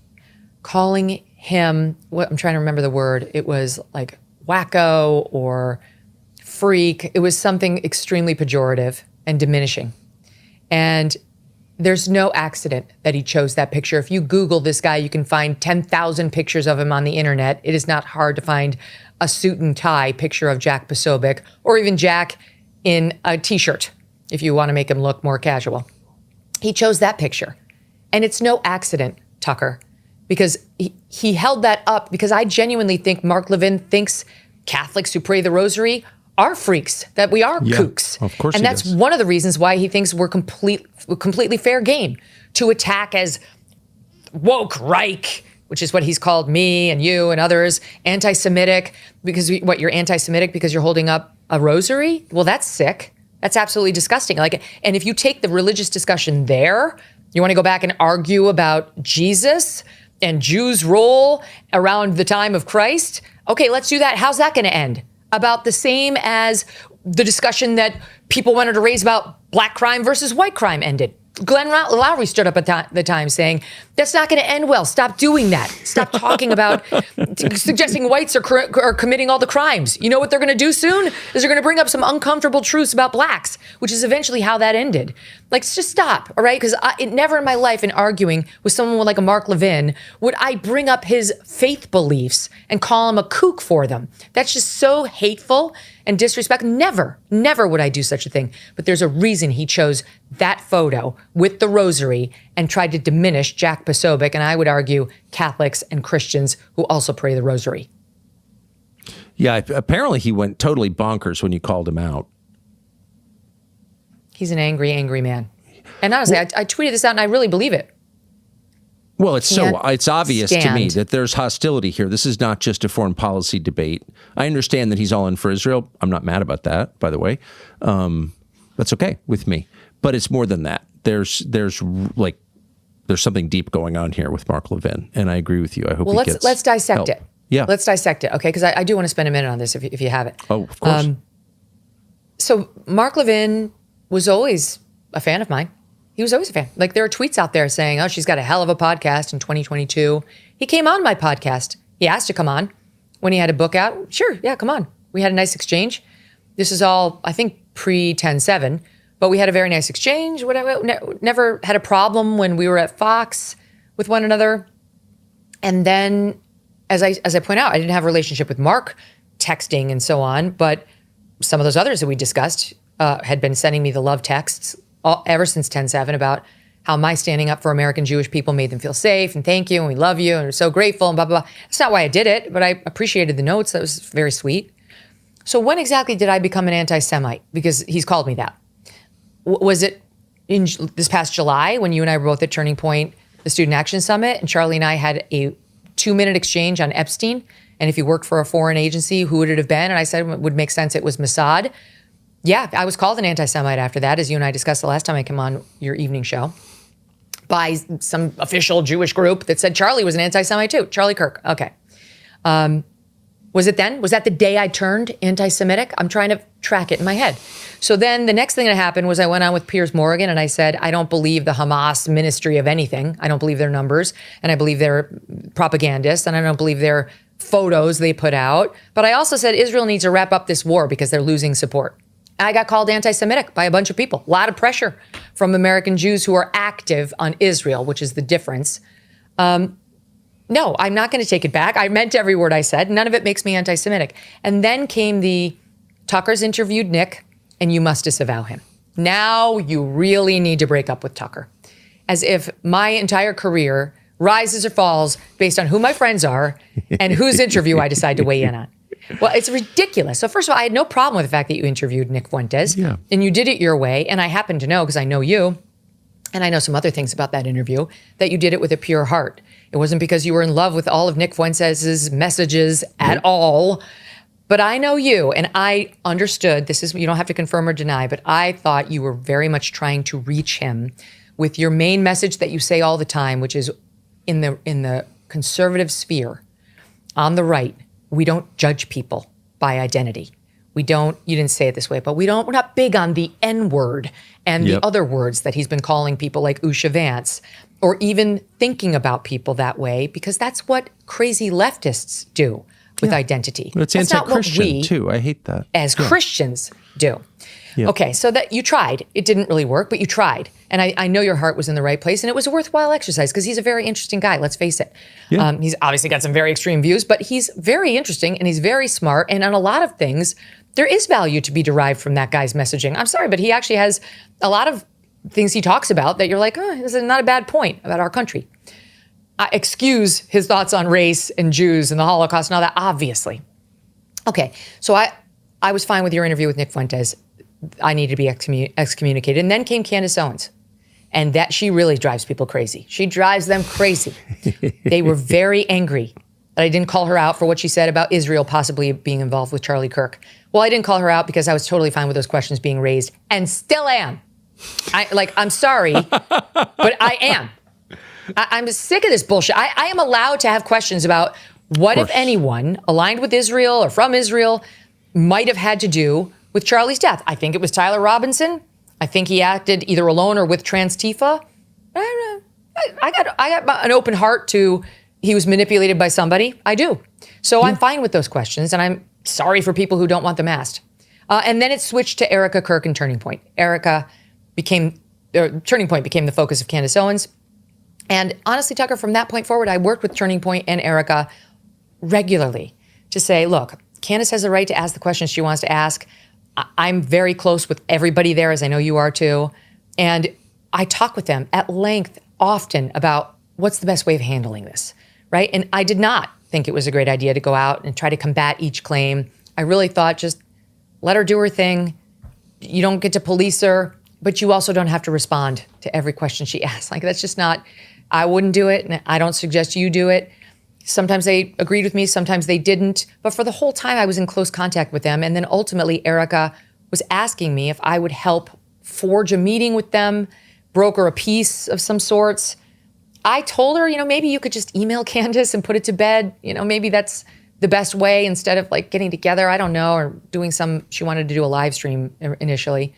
calling him, I'm trying to remember the word. It was like wacko or freak. It was something extremely pejorative and diminishing. And there's no accident that he chose that picture. If you Google this guy, you can find 10,000 pictures of him on the internet. It is not hard to find a suit and tie picture of Jack Posobiec, or even Jack in a t-shirt, if you want to make him look more casual. He chose that picture. And it's no accident, Tucker, because he held that up because I genuinely think Mark Levin thinks Catholics who pray the rosary are freaks, that we are kooks. Of course. And that's one of the reasons why he thinks we're completely fair game to attack as woke Reich, which is what he's called me and you and others, anti-Semitic, because you're anti-Semitic because you're holding up a rosary? Well, that's sick. That's absolutely disgusting. And if you take the religious discussion there, you want to go back and argue about Jesus and Jews' role around the time of Christ? Okay, let's do that. How's that going to end? About the same as the discussion that people wanted to raise about black crime versus white crime ended. Glenn Lowry stood up at the time saying, that's not going to end well. Stop doing that. Stop talking about suggesting whites are committing all the crimes. You know what they're going to do soon? Is they're going to bring up some uncomfortable truths about blacks, which is eventually how that ended. Like, just stop, all right? Because never in my life in arguing with someone like a Mark Levin would I bring up his faith beliefs and call him a kook for them. That's just so hateful and disrespect. Never would I do such a thing. But there's a reason he chose that photo with the rosary and tried to diminish Jack Posobiec, and I would argue Catholics and Christians who also pray the rosary. Yeah, apparently he went totally bonkers when you called him out. He's an angry, angry man. And honestly, I tweeted this out and I really believe it. Well, it's obvious to me that there's hostility here. This is not just a foreign policy debate. I understand that he's all in for Israel. I'm not mad about that, by the way. That's okay with me. But it's more than that. There's something deep going on here with Mark Levin, and I agree with you. I hope let's dissect it. Yeah, let's dissect it. Okay, because I do want to spend a minute on this if you have it. Oh, of course. So Mark Levin was always a fan of mine. He was always a fan. Like, there are tweets out there saying, oh, she's got a hell of a podcast in 2022. He came on my podcast. He asked to come on when he had a book out. Sure, yeah, come on. We had a nice exchange. This is all, I think, pre-10/7, but we had a very nice exchange. Whatever. Never had a problem when we were at Fox. with one another. And then, as I point out, I didn't have a relationship with Mark, texting and so on, but some of those others that we discussed had been sending me the love texts ever since 10/7 about how my standing up for American Jewish people made them feel safe and thank you and we love you and we're so grateful and blah, blah, blah. That's not why I did it, but I appreciated the notes. That was very sweet. So when exactly did I become an anti-Semite? Because he's called me that. Was it in this past July when you and I were both at Turning Point, the Student Action Summit, and Charlie and I had a 2-minute exchange on Epstein? And if he worked for a foreign agency, who would it have been? And I said it would make sense it was Mossad. Yeah, I was called an anti-Semite after that, as you and I discussed the last time I came on your evening show, by some official Jewish group that said Charlie was an anti-Semite too. Charlie Kirk. Okay. Was it then? Was that the day I turned anti-Semitic? I'm trying to track it in my head. So then the next thing that happened was I went on with Piers Morgan and I said, I don't believe the Hamas ministry of anything. I don't believe their numbers, and I believe they're propagandists, and I don't believe their photos they put out. But I also said Israel needs to wrap up this war because they're losing support. I got called anti-Semitic by a bunch of people. A lot of pressure from American Jews who are active on Israel, which is the difference. No, I'm not going to take it back. I meant every word I said. None of it makes me anti-Semitic. And then came the Tucker's interviewed Nick, and you must disavow him. Now you really need to break up with Tucker. As if my entire career rises or falls based on who my friends are and whose interview I decide to weigh in on. Well, it's ridiculous. So first of all, I had no problem with the fact that you interviewed Nick Fuentes, and you did it your way. And I happen to know, because I know you, and I know some other things about that interview, that you did it with a pure heart. It wasn't because you were in love with all of Nick Fuentes' messages at all. But I know you, and I understood, this is, you don't have to confirm or deny, but I thought you were very much trying to reach him with your main message that you say all the time, which is in the conservative sphere, on the right, we don't judge people by identity. We don't, you didn't say it this way, but we're not big on the N word and the other words that he's been calling people like Usha Vance, or even thinking about people that way, because that's what crazy leftists do with identity. But it's that's anti-Christian too. I hate that. As Christians do. Yeah. Okay, so that you tried. It didn't really work, but you tried. And I know your heart was in the right place, and it was a worthwhile exercise because he's a very interesting guy, let's face it. Yeah. He's obviously got some very extreme views, but he's very interesting and he's very smart. And on a lot of things, there is value to be derived from that guy's messaging. I'm sorry, but he actually has a lot of things he talks about that you're like, oh, this is not a bad point about our country. Excuse his thoughts on race and Jews and the Holocaust and all that, obviously. Okay, so I was fine with your interview with Nick Fuentes. I needed to be excommunicated. And then came Candace Owens. And that, she really drives people crazy. She drives them crazy. They were very angry that I didn't call her out for what she said about Israel possibly being involved with Charlie Kirk. Well, I didn't call her out because I was totally fine with those questions being raised, and still am. I'm sorry, but I am. I'm sick of this bullshit. I am allowed to have questions about what, if anyone, aligned with Israel or from Israel might have had to do with Charlie's death. I think it was Tyler Robinson. I think he acted either alone or with Trans-Tifa. I got an open heart to he was manipulated by somebody. I do. So I'm fine with those questions, and I'm sorry for people who don't want them asked. And then it switched to Erica Kirk and Turning Point. Turning Point became the focus of Candace Owens. And honestly, Tucker, from that point forward, I worked with Turning Point and Erica regularly to say, look, Candace has the right to ask the questions she wants to ask. I'm very close with everybody there, as I know you are too. And I talk with them at length often about what's the best way of handling this, right? And I did not think it was a great idea to go out and try to combat each claim. I really thought just let her do her thing. You don't get to police her, but you also don't have to respond to every question she asks. Like, that's just not, I wouldn't do it, and I don't suggest you do it. Sometimes they agreed with me, sometimes they didn't. But for the whole time, I was in close contact with them. And then ultimately, Erica was asking me if I would help forge a meeting with them, broker a peace of some sorts. I told her, maybe you could just email Candace and put it to bed. Maybe that's the best way instead of like getting together, I don't know, or doing she wanted to do a live stream initially.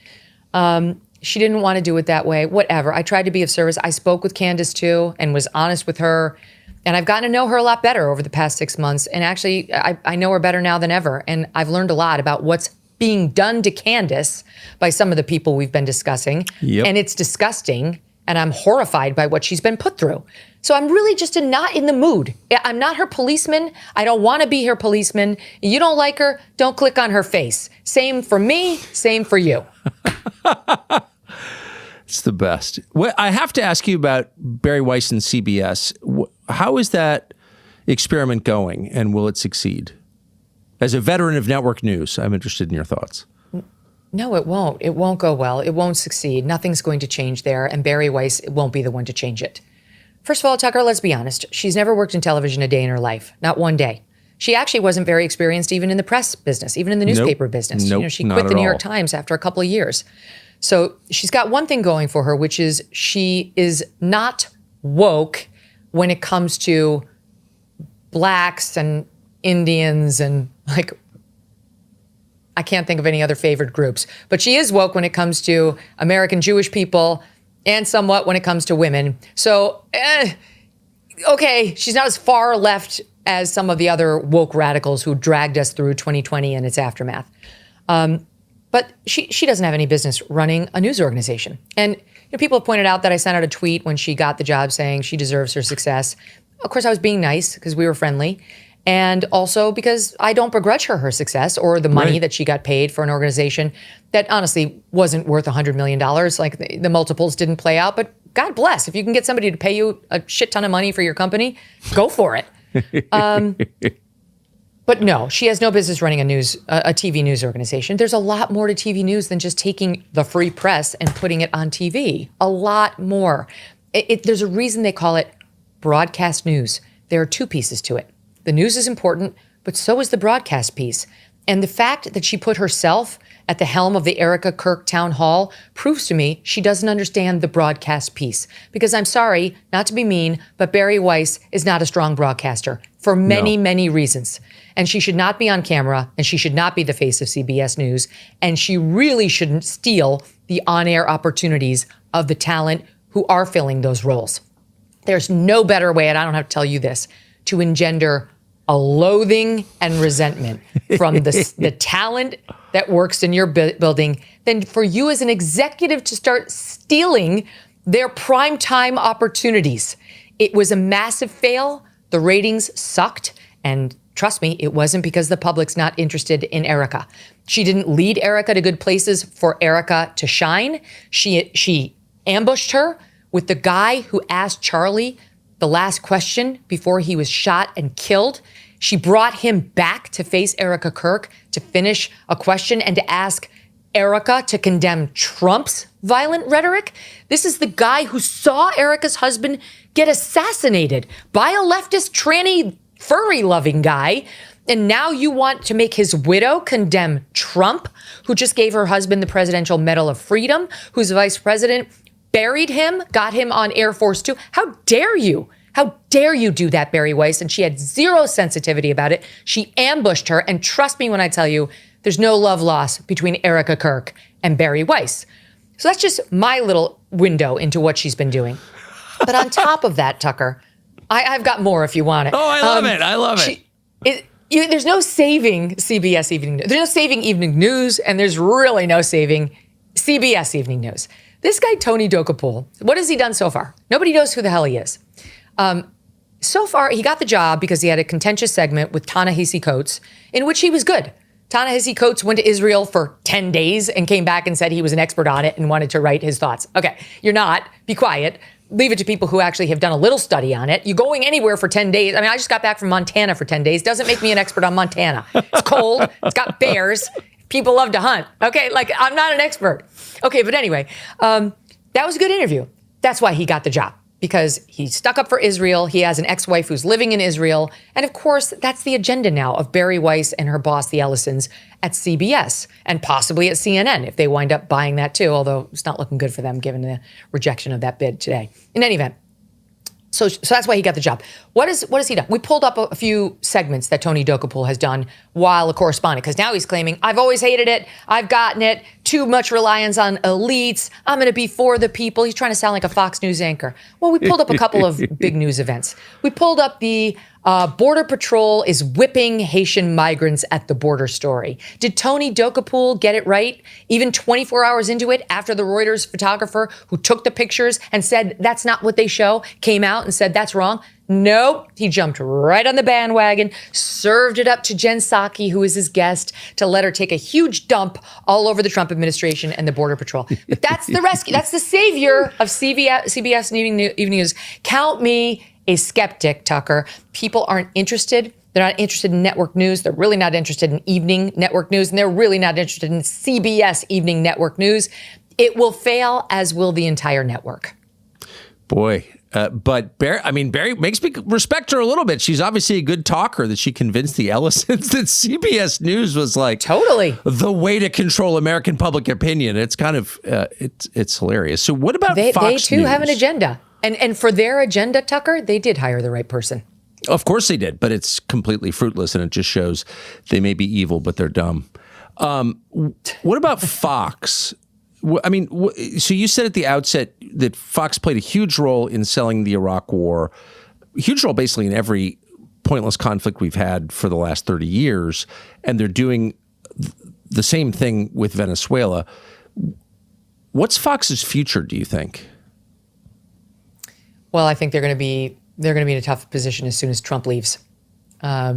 She didn't want to do it that way, whatever. I tried to be of service. I spoke with Candace too and was honest with her. And I've gotten to know her a lot better over the past 6 months. And actually, I know her better now than ever. And I've learned a lot about what's being done to Candace by some of the people we've been discussing. Yep. And it's disgusting. And I'm horrified by what she's been put through. So I'm really just not in the mood. I'm not her policeman. I don't want to be her policeman. You don't like her, don't click on her face. Same for me, same for you. It's the best. Well, I have to ask you about Barry Weiss and CBS. How is that experiment going, and will it succeed? As a veteran of network news, I'm interested in your thoughts. No, it won't. It won't go well. It won't succeed. Nothing's going to change there, and Barry Weiss won't be the one to change it. First of all, Tucker, let's be honest. She's never worked in television a day in her life, not one day. She actually wasn't very experienced even in the press business, even in the newspaper business. Nope, She not quit at the New all. York Times after a couple of years. So she's got one thing going for her, which is she is not woke when it comes to blacks and Indians and I can't think of any other favored groups, but she is woke when it comes to American Jewish people and somewhat when it comes to women. So, okay, she's not as far left as some of the other woke radicals who dragged us through 2020 and its aftermath. But she doesn't have any business running a news organization. And people have pointed out that I sent out a tweet when she got the job saying she deserves her success. Of course, I was being nice because we were friendly. And also because I don't begrudge her success or the money that she got paid for an organization that honestly wasn't worth $100 million. Like the multiples didn't play out, but God bless. If you can get somebody to pay you a shit ton of money for your company, go for it. But no, she has no business running a TV news organization. There's a lot more to TV news than just taking the free press and putting it on TV. A lot more. There's a reason they call it broadcast news. There are two pieces to it. The news is important, but so is the broadcast piece. And the fact that she put herself at the helm of the Erica Kirk Town Hall proves to me she doesn't understand the broadcast piece. Because I'm sorry, not to be mean, but Barry Weiss is not a strong broadcaster for many, many reasons. And she should not be on camera, and she should not be the face of CBS News, and she really shouldn't steal the on-air opportunities of the talent who are filling those roles. There's no better way, and I don't have to tell you this, to engender a loathing and resentment from the talent that works in your building than for you as an executive to start stealing their primetime opportunities. It was a massive fail. The ratings sucked. And trust me, it wasn't because the public's not interested in Erica. She didn't lead Erica to good places for Erica to shine. She ambushed her with the guy who asked Charlie the last question before he was shot and killed. She brought him back to face Erica Kirk to finish a question and to ask Erica to condemn Trump's violent rhetoric. This is the guy who saw Erica's husband get assassinated by a leftist tranny furry-loving guy. And now you want to make his widow condemn Trump, who just gave her husband the Presidential Medal of Freedom, who's vice president, buried him, got him on Air Force Two. How dare you? How dare you do that, Barry Weiss? And she had zero sensitivity about it. She ambushed her. And trust me when I tell you, there's no love lost between Erica Kirk and Barry Weiss. So that's just my little window into what she's been doing. But on top of that, Tucker, I've got more if you want it. Oh, I love it. I love it. There's no saving CBS Evening News. There's no saving Evening News, and there's really no saving CBS Evening News. This guy, Tony Dokoupil, what has he done so far? Nobody knows who the hell he is. So far, he got the job because he had a contentious segment with Ta-Nehisi Coates, in which he was good. Ta-Nehisi Coates went to Israel for 10 days and came back and said he was an expert on it and wanted to write his thoughts. Okay, you're not. Be quiet. Leave it to people who actually have done a little study on it. You're going anywhere for 10 days. I mean, I just got back from Montana for 10 days. Doesn't make me an expert on Montana. It's cold. It's got bears. People love to hunt. Okay, I'm not an expert. Okay, but anyway, that was a good interview. That's why he got the job, because he stuck up for Israel. He has an ex-wife who's living in Israel. And of course, that's the agenda now of Barry Weiss and her boss, the Ellisons, at CBS and possibly at CNN if they wind up buying that too, although it's not looking good for them given the rejection of that bid today. In any event, so that's why he got the job. What has he done? We pulled up a few segments that Tony Dokoupil has done while a correspondent, because now he's claiming, I've always hated it. I've gotten it. too much reliance on elites. I'm going to be for the people. He's trying to sound like a Fox News anchor. Well, we pulled up a couple of big news events. We pulled up the Border Patrol is whipping Haitian migrants at the border story. Did Tony Dokapool get it right? Even 24 hours into it, after the Reuters photographer who took the pictures and said that's not what they show, came out and said that's wrong? Nope. He jumped right on the bandwagon, served it up to Jen Psaki, who is his guest, to let her take a huge dump all over the Trump administration and the Border Patrol. But that's the rescue. That's the savior of CBS Evening News. Count me a skeptic, Tucker. People aren't interested. They're not interested in network news. They're really not interested in evening network news. And they're really not interested in CBS Evening Network News. It will fail, as will the entire network. Boy. But Barry makes me respect her a little bit. She's obviously a good talker, that she convinced the Ellisons that CBS News was like totally the way to control American public opinion. It's kind of it's hilarious. So what about Fox They too News? have an agenda, and for their agenda, Tucker, they did hire the right person. Of course they did, but it's completely fruitless, and it just shows they may be evil, but they're dumb. What about Fox? I mean, so you said at the outset that Fox played a huge role in selling the Iraq War, a huge role basically in every pointless conflict we've had for the last 30 years, and they're doing the same thing with Venezuela. What's Fox's future, do you think? Well, I think they're going to be in a tough position as soon as Trump leaves,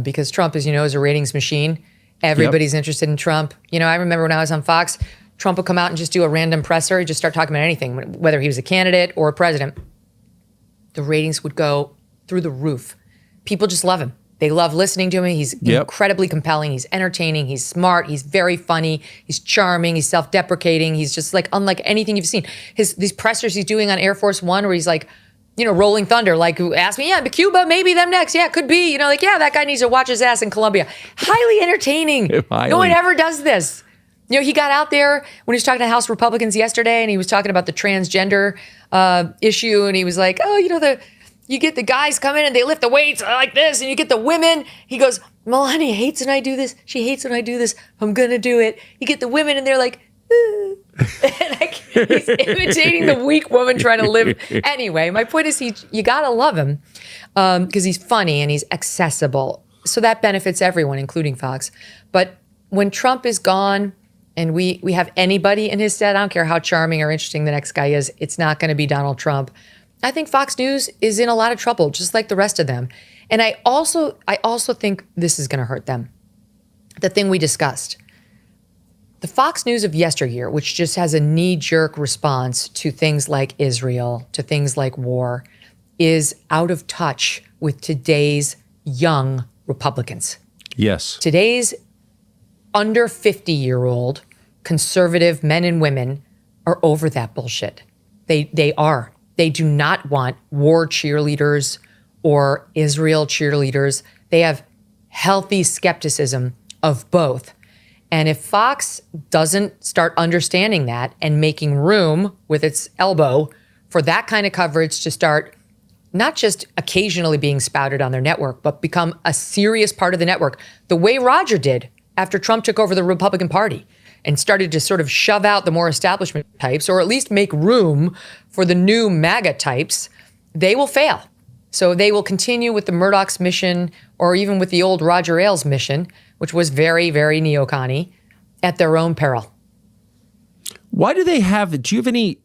because Trump, as you know, is a ratings machine. Everybody's interested in Trump. You know, I remember when I was on Fox, Trump would come out and just do a random presser, just start talking about anything, whether he was a candidate or a president. The ratings would go through the roof. People just love him. They love listening to him. He's incredibly compelling. He's entertaining. He's smart. He's very funny. He's charming. He's self-deprecating. He's just like unlike anything you've seen. These pressers he's doing on Air Force One, where he's like, you know, rolling thunder, like ask me, but Cuba, maybe them next. Yeah, could be. You know, like, that guy needs to watch his ass in Colombia. Highly entertaining. No one ever does this. You know, he got out there when he was talking to House Republicans yesterday, and he was talking about the transgender issue, and he was like, you get the guys come in and they lift the weights like this, and you get the women. He goes, Melania hates when I do this. She hates when I do this. I'm going to do it. You get the women, and they're like, and he's imitating the weak woman trying to live. Anyway, my point is you got to love him because he's funny and he's accessible. So that benefits everyone, including Fox. But when Trump is gone, and we have anybody in his stead, I don't care how charming or interesting the next guy is, it's not going to be Donald Trump. I think Fox News is in a lot of trouble, just like the rest of them. And I also think this is going to hurt them. The thing we discussed. The Fox News of yesteryear, which just has a knee-jerk response to things like Israel, to things like war, is out of touch with today's young Republicans. Yes. Today's under 50-year-old conservative men and women are over that bullshit. They are. They do not want war cheerleaders or Israel cheerleaders. They have healthy skepticism of both. And if Fox doesn't start understanding that and making room with its elbow for that kind of coverage to start not just occasionally being spouted on their network, but become a serious part of the network, the way Roger did after Trump took over the Republican Party and started to sort of shove out the more establishment types, or at least make room for the new MAGA types, they will fail. So they will continue with the Murdoch's mission, or even with the old Roger Ailes mission, which was very, very neocon-y, at their own peril. Why do you have any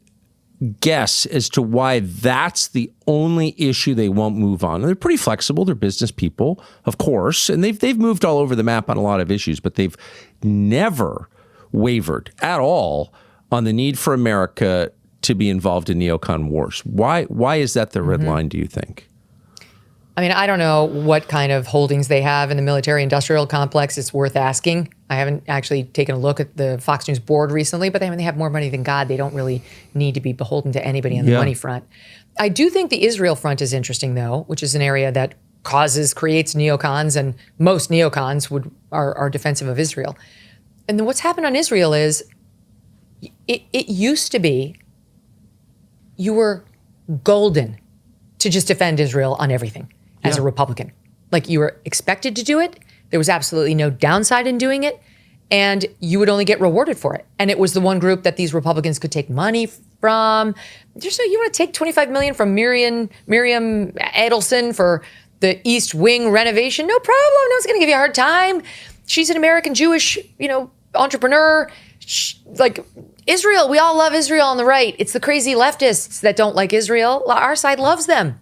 guess as to why that's the only issue they won't move on? They're pretty flexible. They're business people, of course, and they've moved all over the map on a lot of issues, but they've never wavered at all on the need for America to be involved in neocon wars. Why is that the red line, do you think? I mean, I don't know what kind of holdings they have in the military-industrial complex. It's worth asking. I haven't actually taken a look at the Fox News board recently, but they have more money than God. They don't really need to be beholden to anybody on the money front. I do think the Israel front is interesting, though, which is an area that creates neocons, and most neocons are defensive of Israel. And then what's happened on Israel is it used to be you were golden to just defend Israel on everything as a Republican. Like, you were expected to do it. There was absolutely no downside in doing it. and you would only get rewarded for it. And it was the one group that these Republicans could take money from. Just so you want to take $25 million from Miriam Adelson for the East Wing renovation? No problem. No one's going to give you a hard time. She's an American Jewish, entrepreneur. Like Israel, we all love Israel on the right. It's the crazy leftists that don't like Israel. Our side loves them.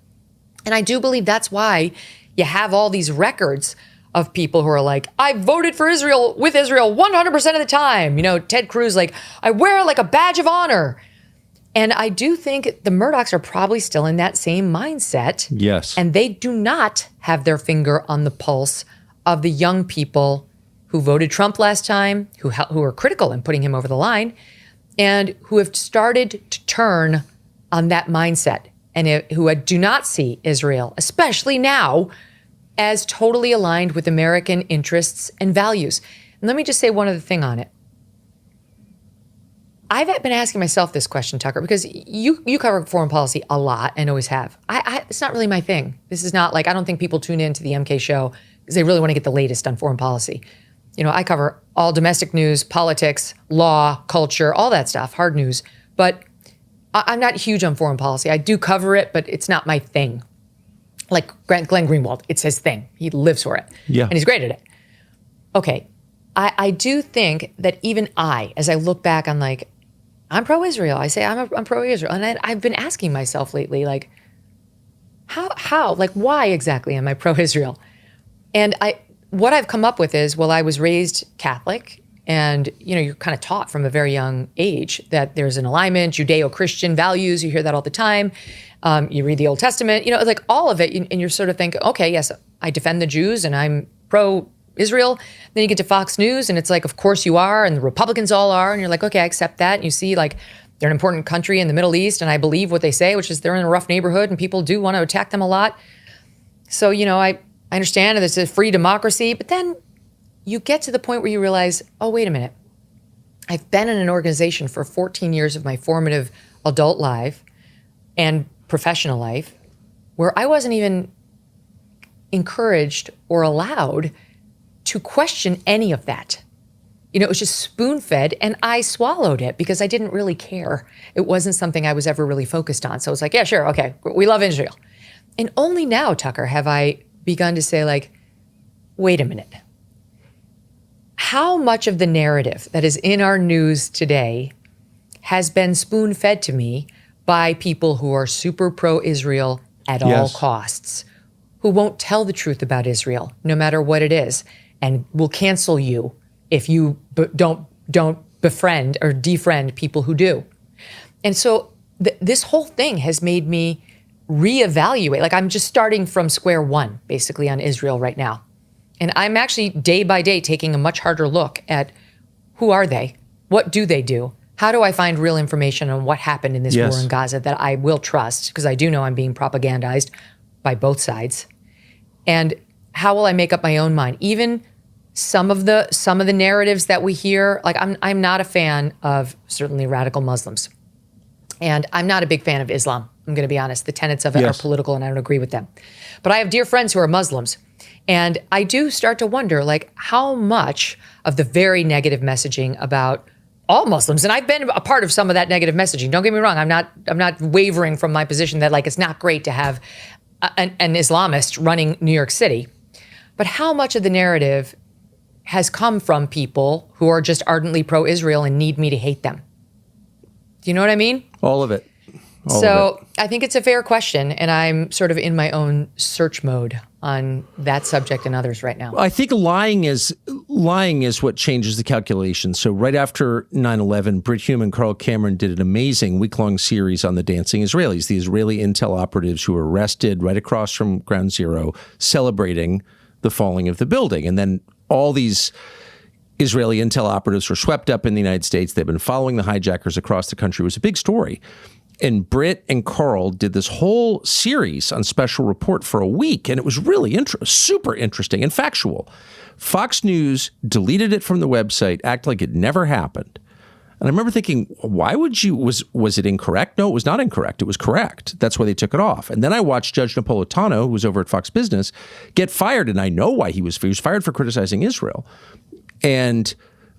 And I do believe that's why you have all these records of people who are like, I voted for Israel with Israel 100% of the time. Ted Cruz, like, I wear it like a badge of honor. And I do think the Murdochs are probably still in that same mindset. Yes. And they do not have their finger on the pulse of the young people who voted Trump last time, who are critical in putting him over the line, and who have started to turn on that mindset, and who do not see Israel, especially now, as totally aligned with American interests and values. And let me just say one other thing on it. I've been asking myself this question, Tucker, because you cover foreign policy a lot and always have. It's not really my thing. This is not like, I don't think people tune into the MK show because they really want to get the latest on foreign policy. I cover all domestic news, politics, law, culture, all that stuff, hard news. But I'm not huge on foreign policy. I do cover it, but it's not my thing. Like Glenn Greenwald, it's his thing. He lives for it. Yeah. And he's great at it. Okay. I do think that even as I look back, I'm like, I'm pro-Israel. I say I'm pro-Israel. And I've been asking myself lately, like, how, like, why exactly am I pro-Israel? And what I've come up with is, well, I was raised Catholic, and, you're kind of taught from a very young age that there's an alignment, Judeo-Christian values. You hear that all the time. You read the Old Testament, like all of it. And you're sort of thinking, okay, yes, I defend the Jews and I'm pro-Israel. Then you get to Fox News and it's like, of course you are. And the Republicans all are. And you're like, okay, I accept that. And you see like they're an important country in the Middle East. And I believe what they say, which is they're in a rough neighborhood and people do want to attack them a lot. So, I understand that it's a free democracy, but then you get to the point where you realize, oh, wait a minute. I've been in an organization for 14 years of my formative adult life and professional life where I wasn't even encouraged or allowed to question any of that. It was just spoon-fed, and I swallowed it because I didn't really care. It wasn't something I was ever really focused on. So I was like, yeah, sure, okay, we love Israel. And only now, Tucker, have I begun to say, like, wait a minute. How much of the narrative that is in our news today has been spoon-fed to me by people who are super pro-Israel at all costs, who won't tell the truth about Israel, no matter what it is, and will cancel you if you don't befriend or defriend people who do. And so this whole thing has made me reevaluate. Like, I'm just starting from square one, basically, on Israel right now. And I'm actually day by day taking a much harder look at who are they? What do they do? How do I find real information on what happened in this war in Gaza that I will trust? Because I do know I'm being propagandized by both sides. And how will I make up my own mind? Even some of the narratives that we hear, like I'm not a fan of certainly radical Muslims. And I'm not a big fan of Islam. I'm going to be honest. The tenets of it are political and I don't agree with them. But I have dear friends who are Muslims. And I do start to wonder, like, how much of the very negative messaging about all Muslims, and I've been a part of some of that negative messaging. Don't get me wrong. I'm not wavering from my position that, like, it's not great to have an Islamist running New York City. But how much of the narrative has come from people who are just ardently pro-Israel and need me to hate them? Do you know what I mean? All of it. So I think it's a fair question, and I'm sort of in my own search mode on that subject and others right now. I think lying is what changes the calculation. So right after 9/11, Brit Hume and Carl Cameron did an amazing week-long series on the dancing Israelis, the Israeli intel operatives who were arrested right across from Ground Zero, celebrating the falling of the building. And then all these Israeli intel operatives were swept up in the United States. They've been following the hijackers across the country. It was a big story. And Britt and Carl did this whole series on Special Report for a week, and it was really super interesting and factual. Fox News deleted it from the website, acted like it never happened. And I remember thinking, why would you, was it incorrect? No, it was not incorrect. It was correct. That's why they took it off. And then I watched Judge Napolitano, who was over at Fox Business, get fired. And I know why he was fired for criticizing Israel. And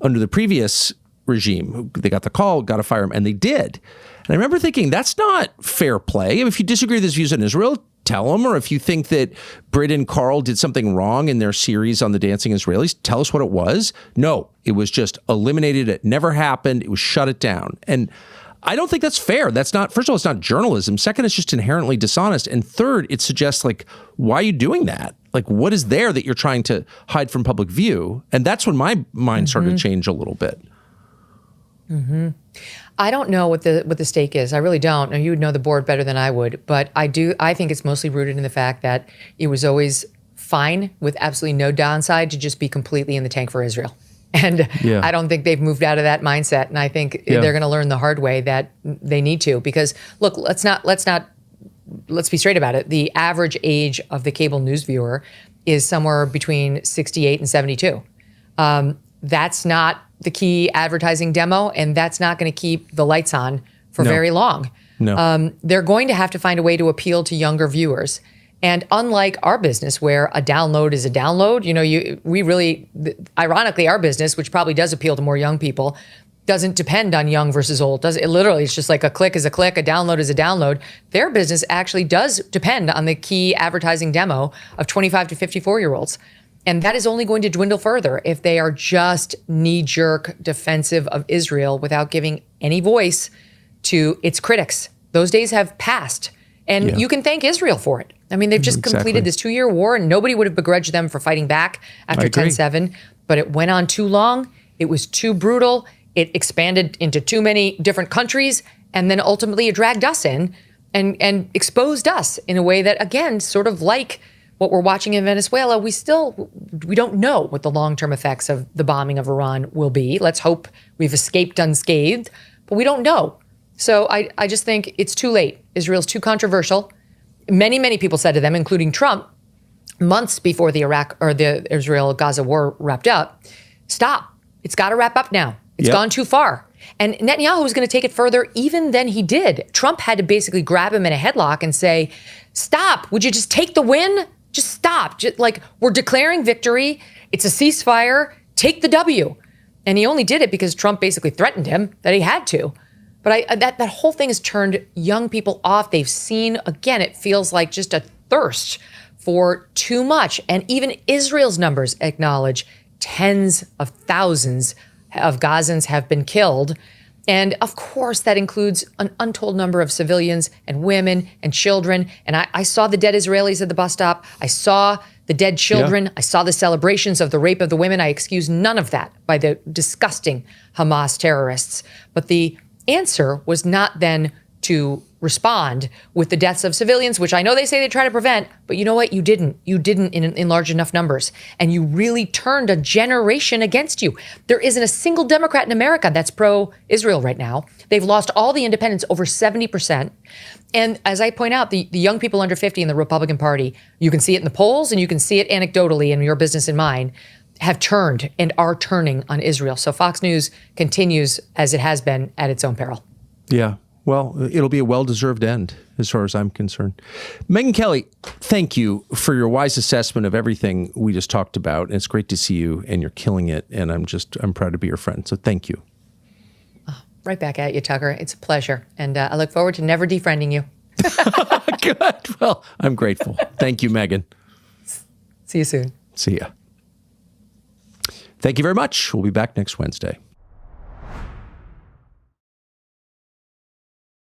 under the previous regime. They got the call, got to fire him, and they did. And I remember thinking, that's not fair play. If you disagree with his views on Israel, tell them. Or if you think that Britt and Carl did something wrong in their series on the Dancing Israelis, tell us what it was. No, it was just eliminated. It never happened. It was shut it down. And I don't think that's fair. That's not, first of all, it's not journalism. Second, it's just inherently dishonest. And third, it suggests, like, why are you doing that? Like, what is there that you're trying to hide from public view? And that's when my mind started to change a little bit. I don't know what the stake is. I really don't. Now, you would know the board better than I would, but I think it's mostly rooted in the fact that it was always fine with absolutely no downside to just be completely in the tank for Israel. And I don't think they've moved out of that mindset. And I think they're going to learn the hard way that they need to, because look, let's be straight about it. The average age of the cable news viewer is somewhere between 68 and 72. That's not the key advertising demo, and that's not going to keep the lights on for very long. No. They're going to have to find a way to appeal to younger viewers. And unlike our business, where a download is a download, ironically, our business, which probably does appeal to more young people, doesn't depend on young versus old. It's just like a click is a click, a download is a download. Their business actually does depend on the key advertising demo of 25 to 54-year-olds. And that is only going to dwindle further if they are just knee-jerk defensive of Israel without giving any voice to its critics. Those days have passed. And you can thank Israel for it. I mean, they've just completed this 2-year war, and nobody would have begrudged them for fighting back after 10/7. But it went on too long. It was too brutal. It expanded into too many different countries. And then ultimately it dragged us in and exposed us in a way that, again, sort of like what we're watching in Venezuela, we don't know what the long-term effects of the bombing of Iran will be. Let's hope we've escaped unscathed, but we don't know. So I just think it's too late. Israel's too controversial. Many, many people said to them, including Trump, months before the Israel-Gaza war wrapped up, stop. It's got to wrap up now. It's gone too far. And Netanyahu was going to take it further even than he did. Trump had to basically grab him in a headlock and say, stop. Would you just take the win? Just stop. We're declaring victory. It's a ceasefire. Take the W. And he only did it because Trump basically threatened him that he had to. But that whole thing has turned young people off. They've seen, again, it feels like just a thirst for too much. And even Israel's numbers acknowledge tens of thousands of Gazans have been killed. And of course, that includes an untold number of civilians and women and children. And I saw the dead Israelis at the bus stop. I saw the dead children. I saw the celebrations of the rape of the women. I excuse none of that by the disgusting Hamas terrorists. But the answer was not then to respond with the deaths of civilians, which I know they say they try to prevent, but you know what? You didn't in large enough numbers. And you really turned a generation against you. There isn't a single Democrat in America that's pro-Israel right now. They've lost all the independents, over 70%. And as I point out, the young people under 50 in the Republican Party, you can see it in the polls and you can see it anecdotally in your business and mine, have turned and are turning on Israel. So Fox News continues as it has been at its own peril. Yeah. Well, it'll be a well-deserved end as far as I'm concerned. Megyn Kelly, thank you for your wise assessment of everything we just talked about. And it's great to see you, and you're killing it. And I'm proud to be your friend. So thank you. Oh, right back at you, Tucker. It's a pleasure. And I look forward to never defriending you. Good. Well, I'm grateful. Thank you, Megyn. See you soon. See ya. Thank you very much. We'll be back next Wednesday.